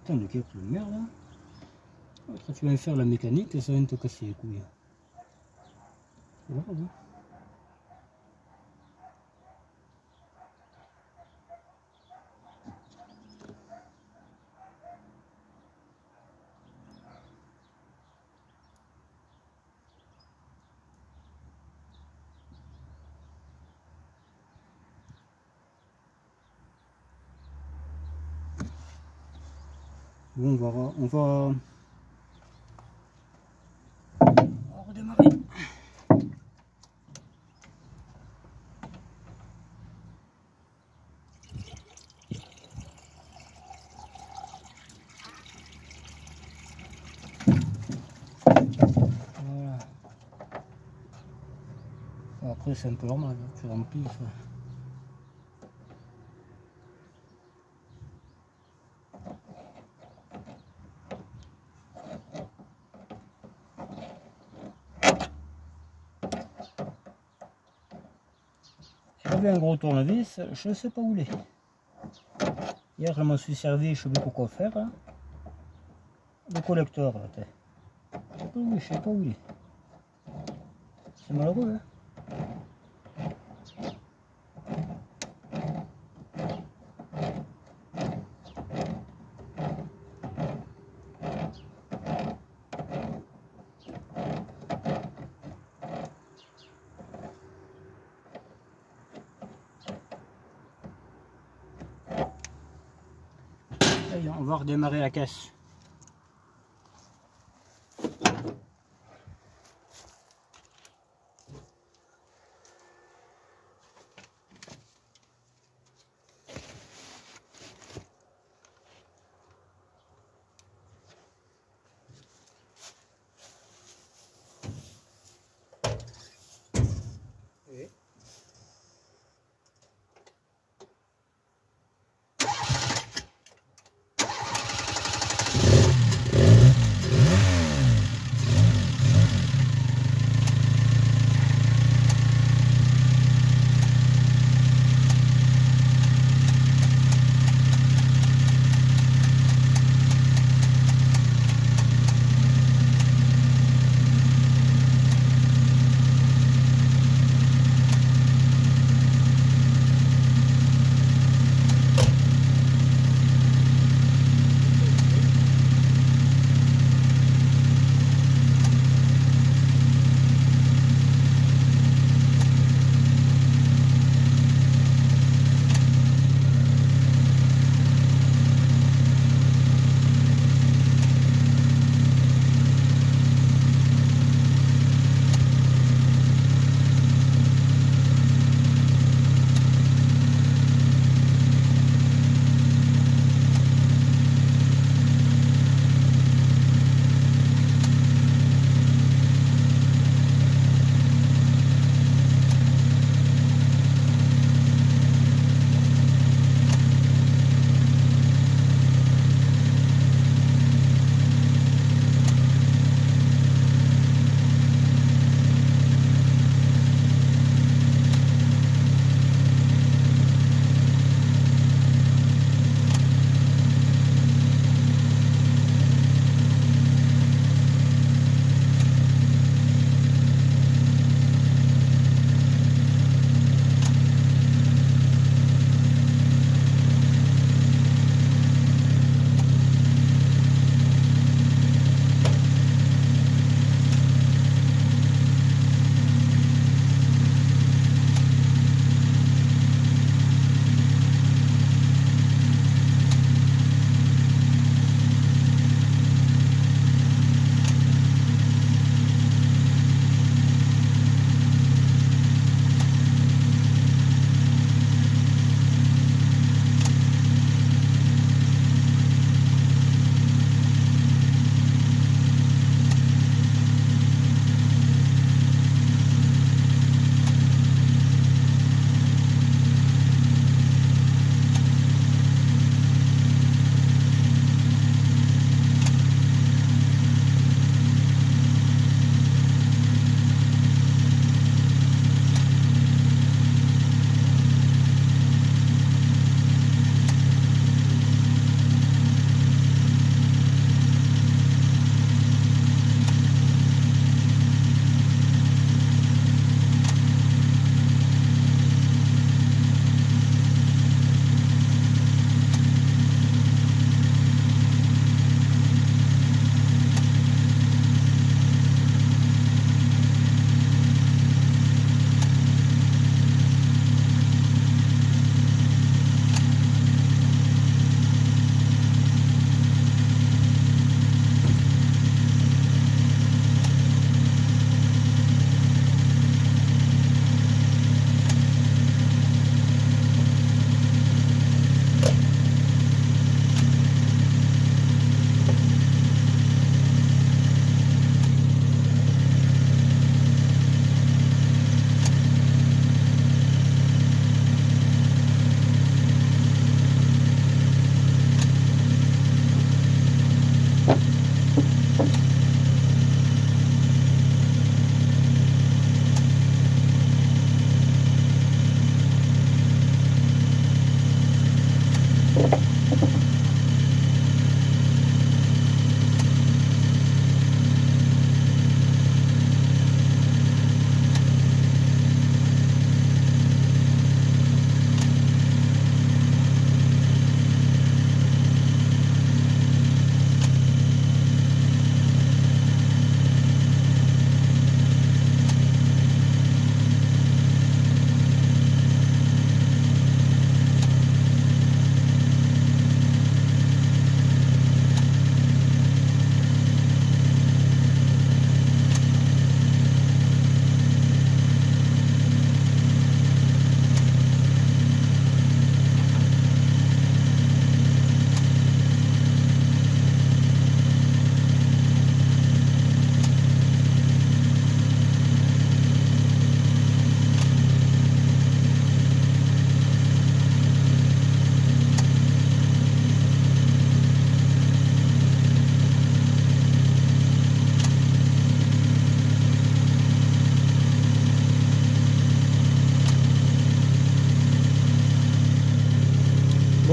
Putain, le câble de merde, hein. Quand tu vas faire la mécanique, ça vient de te casser les couilles. Voilà, hein. Bon, on va redémarrer. Voilà. Après, c'est un peu normal, hein. Tu remplis ça. J'avais un gros tournevis, je ne sais pas où il est. Hier, je m'en suis servi, je ne sais plus pourquoi faire. Hein. Le collecteur, là, je sais pas où il est. C'est malheureux, hein. Allez, on va redémarrer la caisse.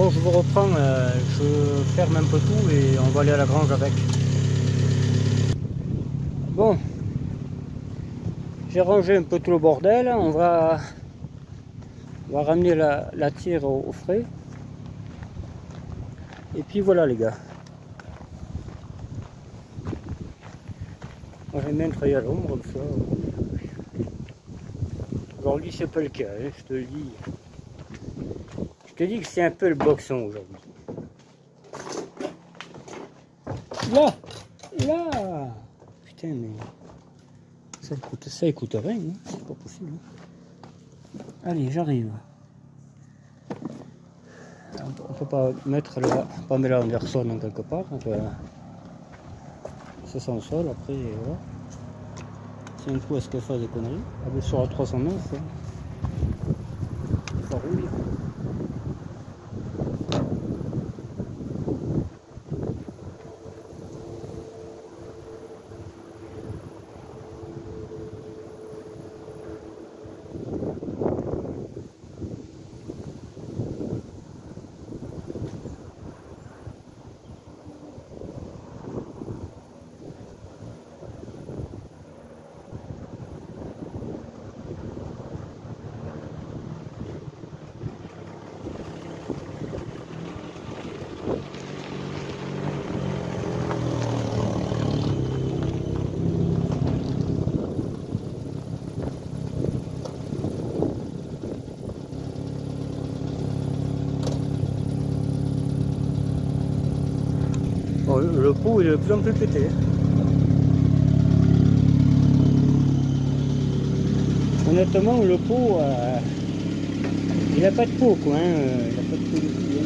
Bon, je vous reprends, je ferme un peu tout et on va aller à la grange avec. Bon, j'ai rangé un peu tout le bordel, on va ramener la tire au frais. Et puis voilà les gars. Moi j'aime bien travailler à l'ombre comme ça. Aujourd'hui c'est pas le cas, hein, je te le dis. Je te dis que c'est un peu le boxon aujourd'hui. Là putain mais ça écoute rien, hein, c'est pas possible. Allez, j'arrive. On peut pas mettre la Pamela Anderson quelque part, donc c'est son sol après voilà. C'est un coup à ce qu'elle fasse des conneries. Ah ben sur la 309, hein. Ça roule. Bon, le pot il est de plus en plus pété. Honnêtement, le pot, il n'a pas de pot quoi, hein, il n'a pas de pot du tout. Hein.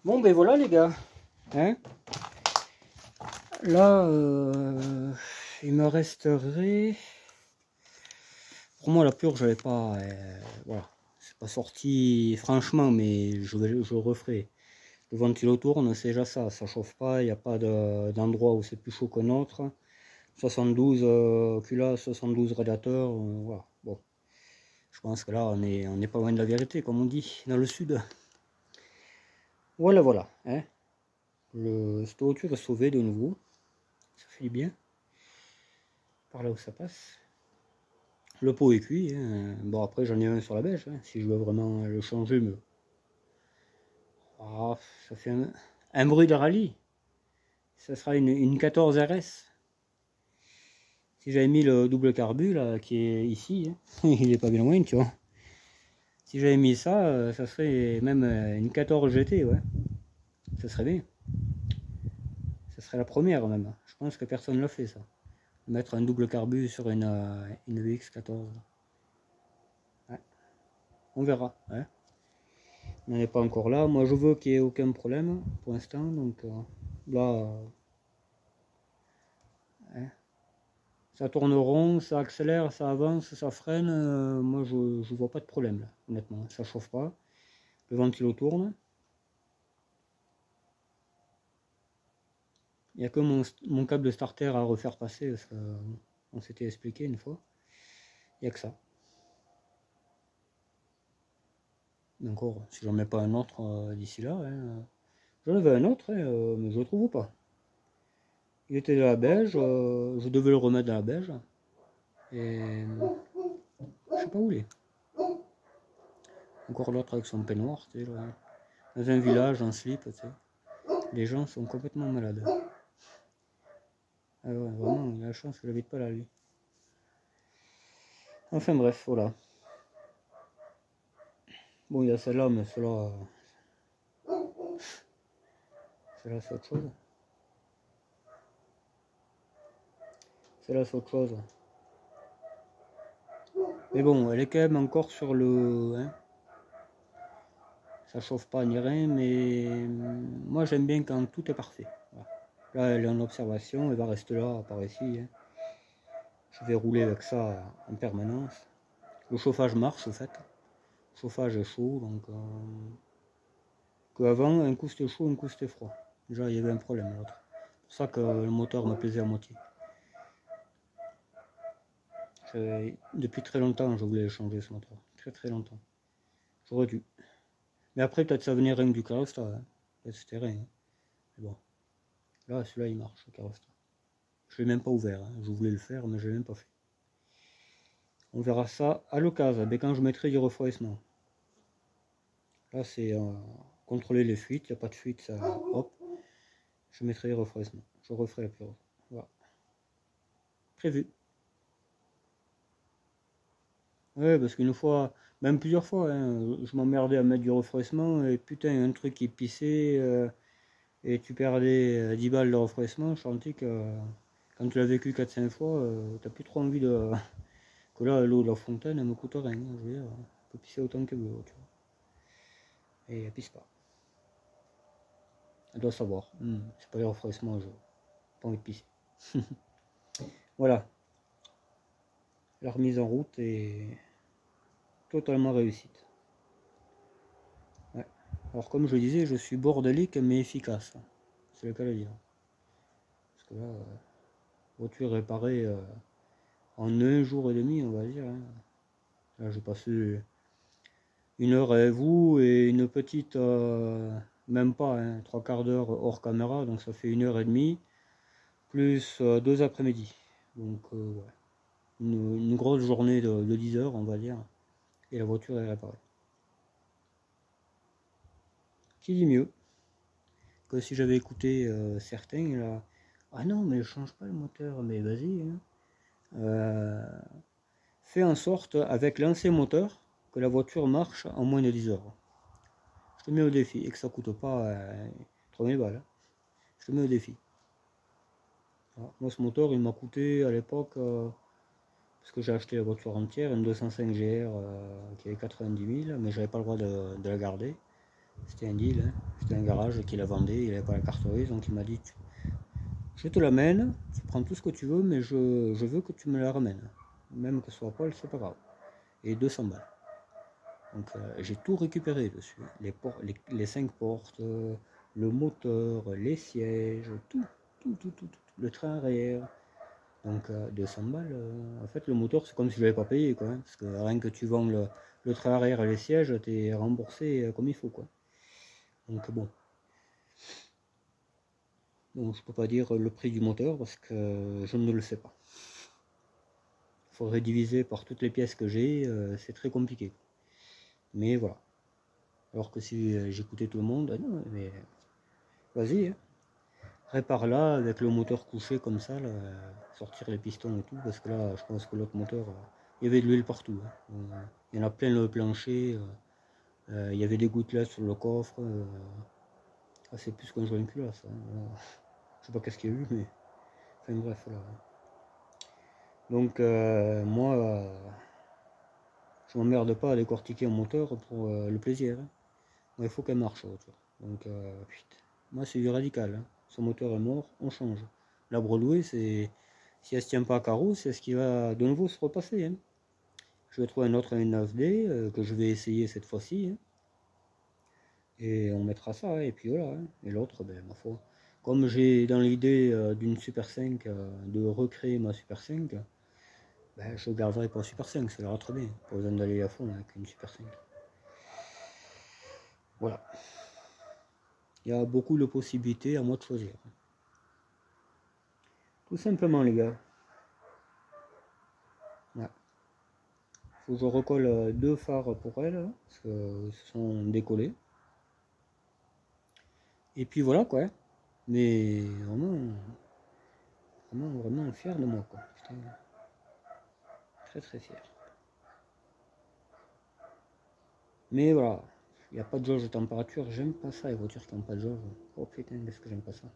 Bon ben voilà les gars. Hein, là, il me resterait... Pour moi la purge, j'avais pas... voilà. C'est pas sorti franchement, mais je referai. Le ventilo tourne, c'est déjà ça. Ça chauffe pas, il n'y a pas d'endroit où c'est plus chaud qu'un autre. 72 culasse, 72 radiateurs, voilà. Bon, je pense que là on est pas loin de la vérité, comme on dit dans le sud. Voilà, voilà. Hein. Cette voiture est sauvée de nouveau. Ça fait du bien. Par là où ça passe. Le pot est cuit. Hein. Bon, après j'en ai un sur la beige. Hein. Si je veux vraiment le changer, mais... Ah, ça fait un bruit de rallye. Ça sera une 14 RS. Si j'avais mis le double carbu là, qui est ici, hein, il est pas bien loin, tu vois. Si j'avais mis ça, ça serait même une 14 GT, ouais. Ça serait bien. Ça serait la première même. Je pense que personne ne l'a fait ça. Mettre un double carbu sur une VX14. Ouais. On verra. Hein. On n'en est pas encore là. Moi je veux qu'il n'y ait aucun problème pour l'instant. Donc là, hein. Ça tourne rond, ça accélère, ça avance, ça freine. Moi je vois pas de problème là, honnêtement. Ça chauffe pas. Le ventilo tourne. Il n'y a que mon câble de starter à refaire passer, parce qu'on s'était expliqué une fois. Il n'y a que ça. Mais encore, si j'en mets pas un autre d'ici là, hein, j'en avais un autre, hein, mais je le trouve pas. Il était dans la beige, je devais le remettre dans la beige. Et je sais pas où il est. Encore l'autre avec son peignoir, tu sais, là, dans un village en slip, tu sais. Les gens sont complètement malades. Ah ouais, vraiment, il a la chance qu'il n'habite pas là, lui. Enfin bref, voilà. Bon, il y a celle-là, mais celle-là... Celle-là, c'est autre chose. Celle-là, c'est autre chose. Mais bon, elle est quand même encore sur le... Hein, ça chauffe pas ni rien, mais moi j'aime bien quand tout est parfait. Voilà. Là, elle est en observation, elle va rester là, par ici. Hein. Je vais rouler avec ça en permanence. Le chauffage marche, au fait. Le chauffage est chaud, donc... qu'avant, un coup c'était chaud, un coup c'était froid. Déjà, il y avait un problème, l'autre. C'est pour ça que le moteur me plaisait à moitié. Depuis très longtemps, je voulais changer ce moteur. Très très longtemps. J'aurais dû. Mais après, peut-être ça venait rien que du carrosserie. Hein. C'était rien. Hein. Mais bon. Là, celui-là, il marche, le carrosserie. Je l'ai même pas ouvert. Hein. Je voulais le faire, mais je l'ai même pas fait. On verra ça à l'occasion. Mais quand je mettrai du refroidissement. Là, c'est contrôler les fuites. Il n'y a pas de fuite, ça. Hop. Je mettrai du refroidissement. Je referai la purge. Voilà. Prévu. Ouais, parce qu'une fois, même plusieurs fois, hein, je m'emmerdais à mettre du refroidissement et putain, un truc qui pissait et tu perdais 10 balles de refroidissement. Je sentais que quand tu l'as vécu 4-5 fois, t'as plus trop envie de. Que là, l'eau de la fontaine, elle me coûte rien. Hein, je veux dire, elle peut pisser autant que veut, tu vois. Et elle pisse pas. Elle doit savoir. C'est pas les refroidissements, j'ai pas envie de pisser. Voilà. La remise en route est totalement réussite. Ouais. Alors comme je le disais, je suis bordélique mais efficace. C'est le cas de dire. Parce que là, voiture réparée en 1 jour et demi, on va dire. Hein. Là, j'ai passé 1 heure avec vous et une petite, même pas, hein, 3/4 d'heure hors caméra, donc ça fait 1 heure et demie, plus 2 après-midi. Donc, ouais. Une grosse journée de 10 heures, on va dire, et la voiture est réparée. Qui dit mieux que si j'avais écouté certains, là, ah non, mais je change pas le moteur, mais vas-y. Hein. Fais en sorte, avec l'ancien moteur, que la voiture marche en moins de 10 heures. Je te mets au défi, et que ça coûte pas 3000 balles. Hein. Je te mets au défi. Voilà. Moi, ce moteur, il m'a coûté à l'époque, parce que j'ai acheté la voiture entière, une 205 GR qui avait 90 000, mais j'avais pas le droit de la garder. C'était un deal, hein. C'était un garage qui la vendait, il n'avait pas la carte grise, donc il m'a dit je te l'amène, tu prends tout ce que tu veux, mais je veux que tu me la ramènes. Même que ce soit Paul, c'est pas grave. Et 200 balles. Donc j'ai tout récupéré dessus. Les 5 portes, le moteur, les sièges, tout. Le train arrière. Donc 200 balles. En fait, le moteur, c'est comme si je l'avais pas payé, quoi. Hein, parce que rien que tu vends le train arrière et les sièges, tu es remboursé comme il faut, quoi. Donc bon. Donc je peux pas dire le prix du moteur parce que je ne le sais pas. Il faudrait diviser par toutes les pièces que j'ai, c'est très compliqué. Mais voilà. Alors que si j'écoutais tout le monde, non, mais vas-y, hein. Répare là avec le moteur couché comme ça, là, sortir les pistons et tout, parce que là, je pense que l'autre moteur, il y avait de l'huile partout. Hein. Il y en a plein le plancher, il y avait des gouttelettes sur le coffre. C'est plus qu'un joint de culasse. Hein. Je sais pas qu'est-ce qu'il y a eu, mais enfin bref, là. Donc moi, je m'emmerde pas à décortiquer un moteur pour le plaisir. Hein. Moi, il faut qu'elle marche la voiture. Donc moi c'est du radical. Hein. Son moteur est mort, on change. La Broadway, c'est si elle ne tient pas à carreau, c'est ce qui va de nouveau se repasser. Hein. Je vais trouver un autre N9D que je vais essayer cette fois-ci. Hein. Et on mettra ça, hein, et puis voilà. Hein. Et l'autre, ben, ma foi. Comme j'ai dans l'idée d'une Super 5, de recréer ma Super 5, ben, je garderai pour Super 5, ça ira très bien. Pas besoin d'aller à fond avec une Super 5. Voilà. Il y a beaucoup de possibilités, à moi de choisir. Tout simplement, les gars. Ouais. Faut que je recolle 2 phares pour elle, là, parce qu'ils sont décollés. Et puis voilà, quoi. Mais vraiment fier de moi, quoi. Putain. Très très fier. Mais voilà, il n'y a pas de jauge de température. J'aime pas ça, les voitures qui n'ont pas de jauge. Oh putain, qu'est-ce que j'aime pas ça.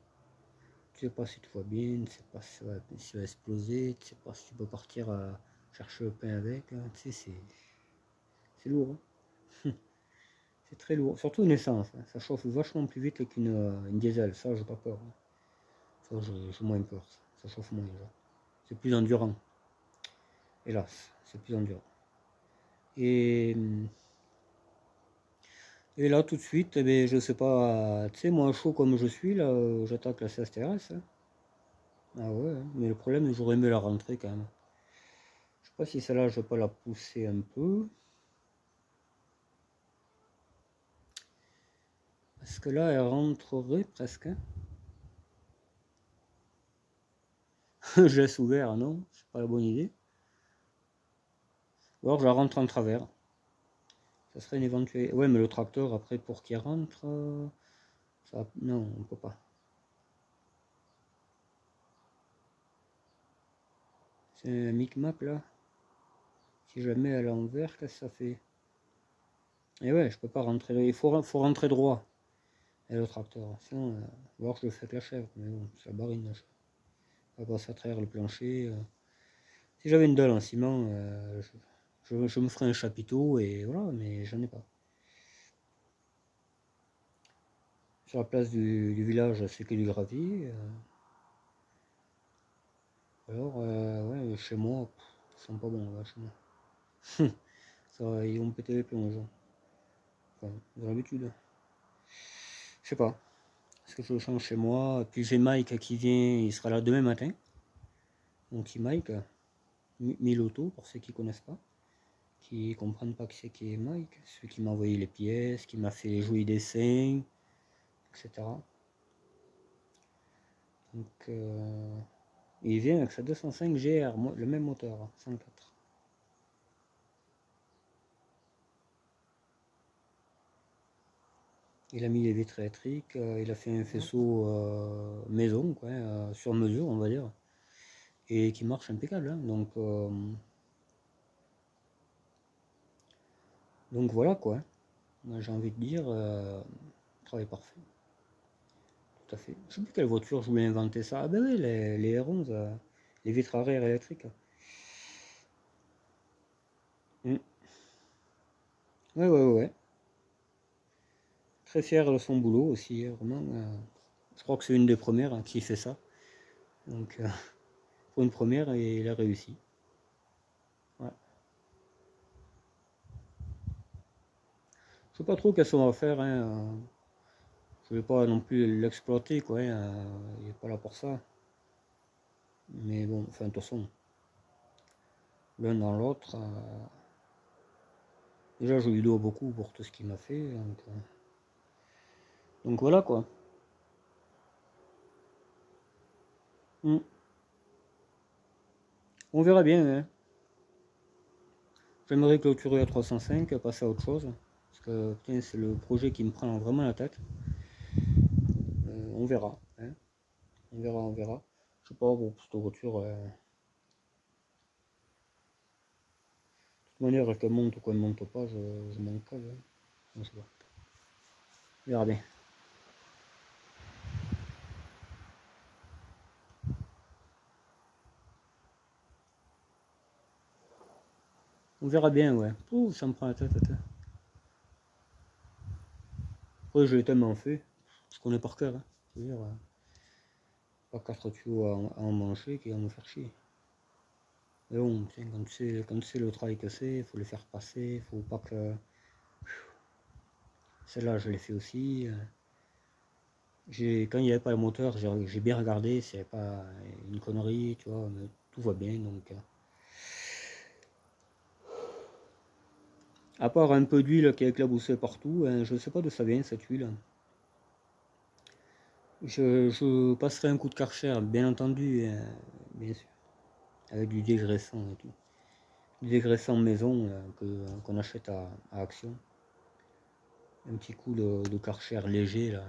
Tu sais pas si tout va bien, tu sais pas si ça va exploser, tu sais pas si tu peux partir chercher le pain avec. Hein. Tu sais, c'est lourd. Hein. C'est très lourd. Surtout une essence. Hein. Ça chauffe vachement plus vite qu'une diesel. Ça, j'ai pas peur. Hein. Ça, j'ai moins peur. Ça chauffe moins déjà. C'est plus endurant. Hélas, c'est plus endurant. Et là, tout de suite, eh bien, je sais pas, tu sais, moi, chaud comme je suis, là, j'attaque la CSTRS. Hein. Ah ouais, hein. Mais le problème, j'aurais aimé la rentrer quand même. Je sais pas si celle-là, je vais pas la pousser un peu. Parce que là, elle rentrerait presque. Hein. Je laisse ouvert, non, c'est pas la bonne idée. Ou alors je la rentre en travers. Ça serait une éventuelle. Ouais, mais le tracteur, après, pour qu'il rentre, ça... non, on peut pas. C'est un micmac là. Si je la mets à l'envers, qu'est-ce que ça fait? Et ouais, je peux pas rentrer. Il faut rentrer droit. Et le tracteur. Sinon, voir je le fais avec la chèvre. Mais bon, ça barine la chèvre. On va passer à travers le plancher. Si j'avais une dalle en ciment, je me ferais un chapiteau et voilà, mais j'en ai pas. Sur la place du village, c'est que du gravier. Alors, ouais, chez moi, ils sont pas bons là, chez moi. Ça, ils vont péter les plombs, genre. Enfin, dans l'habitude. Je sais pas. Est-ce que je le change chez moi? Puis j'ai Mike qui vient, il sera là demain matin. Mon petit Mike, Miloto, pour ceux qui connaissent pas, qui comprennent pas que c'est qui est Mike, celui qui m'a envoyé les pièces, qui m'a fait les jolis dessins, etc. Donc, il vient avec sa 205 GR, le même moteur, 104. Il a mis les vitres électriques, il a fait un faisceau maison, quoi, sur mesure, on va dire, et qui marche impeccable. Hein, donc voilà quoi. Moi j'ai envie de dire, travail parfait. Tout à fait. Je sais plus quelle voiture je voulais inventer ça. Ah ben oui, les R11, les vitres arrière électriques. Mm. Ouais. Très fier de son boulot aussi, vraiment. Je crois que c'est une des premières hein, qui fait ça. Donc, pour une première, et il a réussi. Ouais. Je sais pas trop qu'est-ce qu'on va faire. Hein. Je vais pas non plus l'exploiter, quoi. Hein. Il n'est pas là pour ça. Mais bon, enfin, de toute façon, l'un dans l'autre. Déjà, je lui dois beaucoup pour tout ce qu'il m'a fait. Donc voilà, quoi. Mm. On verra bien. Hein. J'aimerais clôturer à 305, passer à autre chose. Parce que c'est le projet qui me prend vraiment la tête. On verra. Hein. On verra, on verra. Je sais pas, bon, cette voiture. De toute manière, qu'elle monte ou qu'elle ne monte pas, je m'en cale. Hein. On sait pas. On verra bien. On verra bien, ouais. Ouh, ça me prend la tête. Après, je l'ai tellement fait. Je connais par cœur. Hein. Je veux dire, pas 4 tuyaux à en manger qui va me faire chier. Mais bon, quand tu sais le travail que c'est, il faut le faire passer, faut pas que. Celle-là, je l'ai fait aussi. Quand il n'y avait pas le moteur, j'ai bien regardé, c'est pas une connerie, tu vois, mais tout va bien donc. À part un peu d'huile qui est éclaboussée partout, hein, je ne sais pas d'où ça vient cette huile. Je passerai un coup de Karcher, bien entendu, bien sûr, avec du dégraissant et tout. Du dégraissant maison qu'on achète à Action. Un petit coup de Karcher léger, là,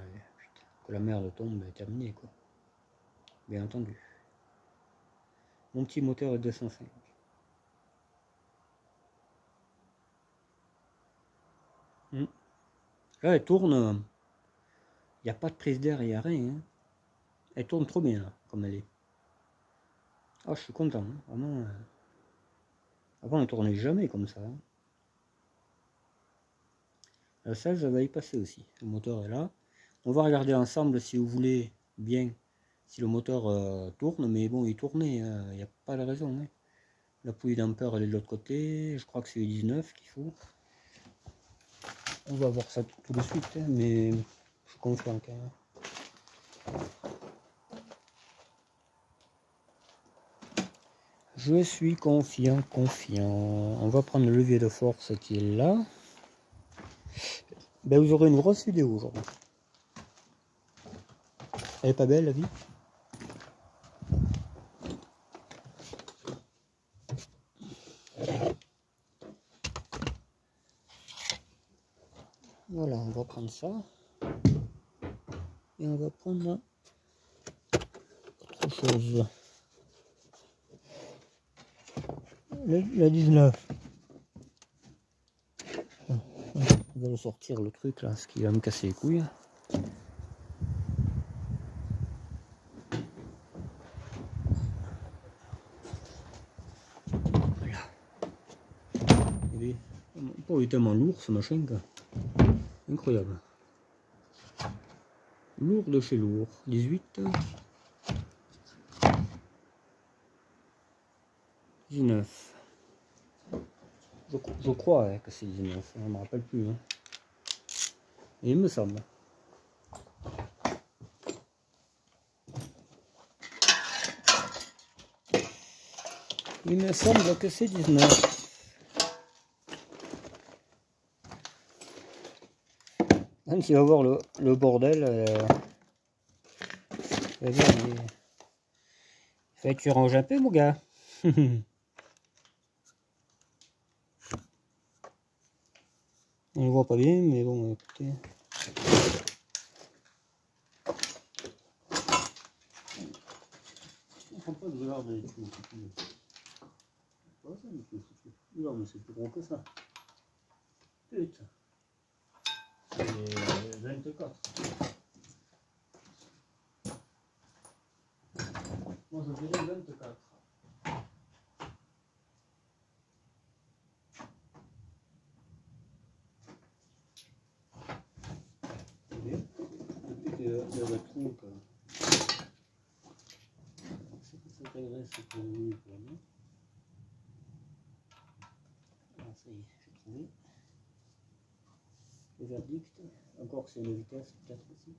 que la merde tombe, terminé quoi. Bien entendu. Mon petit moteur est 205. Là, elle tourne, il n'y a pas de prise d'air, il n'y a rien. Hein. Elle tourne trop bien, là, comme elle est. Ah, je suis content, hein. Vraiment. Avant, elle ne tournait jamais comme ça. Hein. La 16 va y passer aussi. Le moteur est là. On va regarder ensemble si vous voulez bien si le moteur tourne, mais bon, il tournait, il n'y a pas de raison. Hein. La poulie d'ampère, elle est de l'autre côté. Je crois que c'est 19 qu'il faut. On va voir ça tout de suite, hein, mais je suis confiant quand même. Je suis confiant. On va prendre le levier de force qui est là. Ben, vous aurez une grosse vidéo aujourd'hui. Elle est pas belle la vie? Voilà, on va prendre ça. Et on va prendre autre chose. La 19. On va le sortir le truc là, ce qui va me casser les couilles. Voilà. Il est tellement lourd ce machin quoi. Incroyable. Lourd de chez lourd. 18. 19. Je crois hein, que c'est 19. Je ne me rappelle plus. Hein. Et il me semble. Il me semble que c'est 19. Même s'il va voir le bordel. Il fait que tu ranges un peu mon gars. On le voit pas bien, mais bon, écoutez. On prend pas de regarder tout. Pas ça, mais non, mais c'est plus gros que ça. Putain. C'est 24. Moi je dirais 24. le trou. Cette graisse pour lui, pour lui. Alors, ça y est, j'ai trouvé. Le verdict. Encore que c'est une vitesse, peut-être aussi.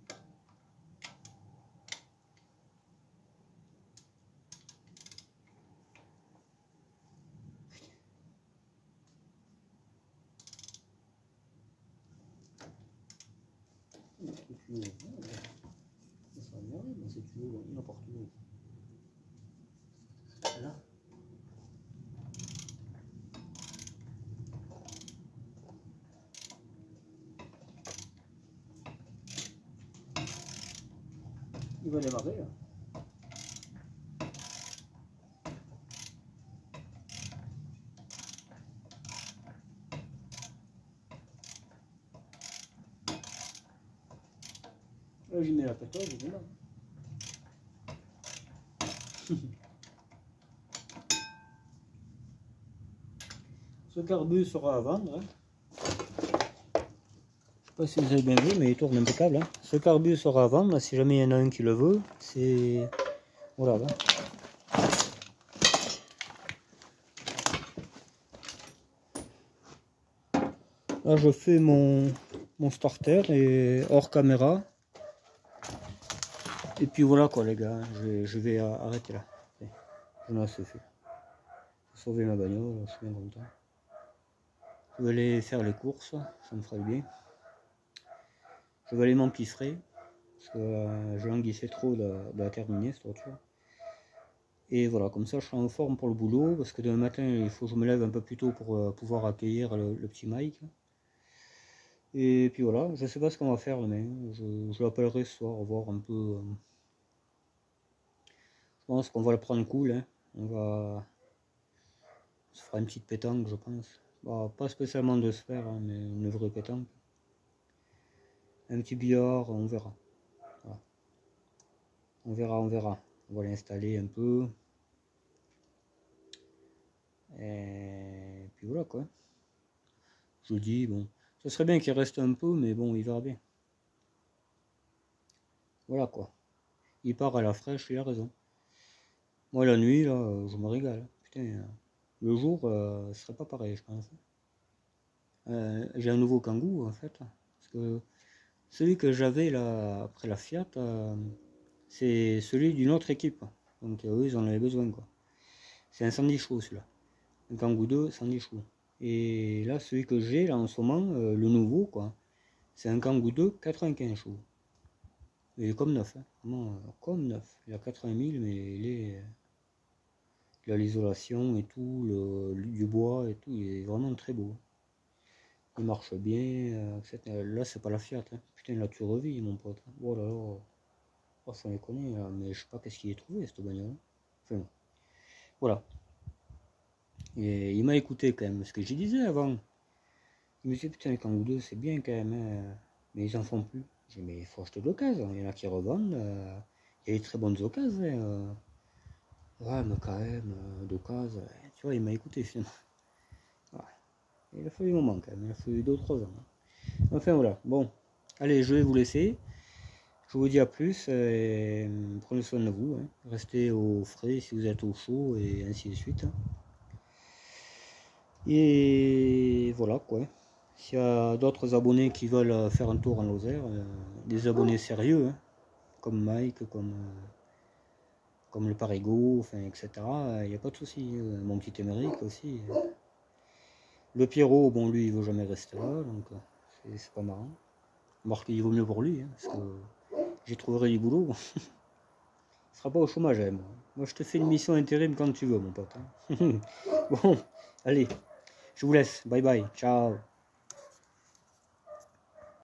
Ça va bien, mais c'est tuyau n'importe où. Là. Il va démarrer là. Là j'y mets la pétole, je démarre. Ce carbu sera à vendre. Hein. Je sais pas si vous avez bien vu, mais il tourne impeccable. Hein. Ce carbu sera à vendre, si jamais il y en a un qui le veut. C'est... Voilà. Là. Là je fais mon starter et hors caméra. Et puis voilà quoi les gars, je vais arrêter là. J'en ai assez fait. J'ai sauvé ma bagnole, je suis bien content. Je vais aller faire les courses, ça me ferait bien. Je vais aller m'empiffrer, parce que je languissais trop de la terminer cette voiture. Et voilà, comme ça je serai en forme pour le boulot, parce que demain matin il faut que je me lève un peu plus tôt pour pouvoir accueillir le petit Mike. Et puis voilà, je sais pas ce qu'on va faire demain, je l'appellerai ce soir, voir un peu. Je pense qu'on va le prendre cool, hein. On se fera une petite pétanque je pense. Bah, pas spécialement de sphère, hein, mais une vraie pétanque. Un petit billard, on verra. Voilà. On verra, on verra. On va l'installer un peu. Et puis voilà quoi. Je dis, bon, ce serait bien qu'il reste un peu, mais bon, il verra bien. Voilà quoi. Il part à la fraîche, il a raison. Moi la nuit, là, je me régale. Putain, le jour, ce serait pas pareil, je pense. J'ai un nouveau Kangoo en fait. Parce que celui que j'avais là après la Fiat, c'est celui d'une autre équipe. Donc eux ils en avaient besoin quoi. C'est un 110 chevaux celui-là. Un Kangoo 2, 110 chevaux. Et là celui que j'ai là en ce moment, le nouveau quoi, c'est un Kangoo 2, 95 chevaux. Il est comme neuf, hein. Vraiment comme neuf. Il a 80 000 mais il a l'isolation et tout, du bois et tout, il est vraiment très beau. Il marche bien, etc. Là c'est pas la Fiat, hein. Putain là tu revis mon pote. Oh là là, oh, ça déconne là, mais je sais pas qu'est-ce qu'il a trouvé cette bagnole. Enfin, voilà. Et il m'a écouté quand même, ce que je disais avant. Il me disait putain les Kangoo 2 c'est bien quand même, hein. Mais ils en font plus. J'ai dit mais il faut acheter de l'occasion, il y en a qui revendent, il y a des très bonnes occasions. Hein. Ouais mais quand même, d'occasion, tu vois il m'a écouté finalement. Ouais. Il a fallu un moment quand même, il a fallu 2 ou 3 ans. Enfin voilà, bon, allez je vais vous laisser. Je vous dis à plus, et prenez soin de vous, hein. Restez au frais si vous êtes au chaud et ainsi de suite. Et voilà quoi. S'il y a d'autres abonnés qui veulent faire un tour en Lozère, des abonnés sérieux, hein, comme Mike, comme le Parigo, enfin, etc. Il n'y a pas de souci. Mon petit Émeric aussi. Le Pierrot, bon lui il veut jamais rester là, donc c'est pas marrant. Marc il vaut mieux pour lui, hein, parce que j'y trouverai du boulot. Il sera pas au chômage, hein, moi. Moi je te fais une mission intérim quand tu veux mon pote. Hein. Bon, allez, je vous laisse. Bye bye, ciao.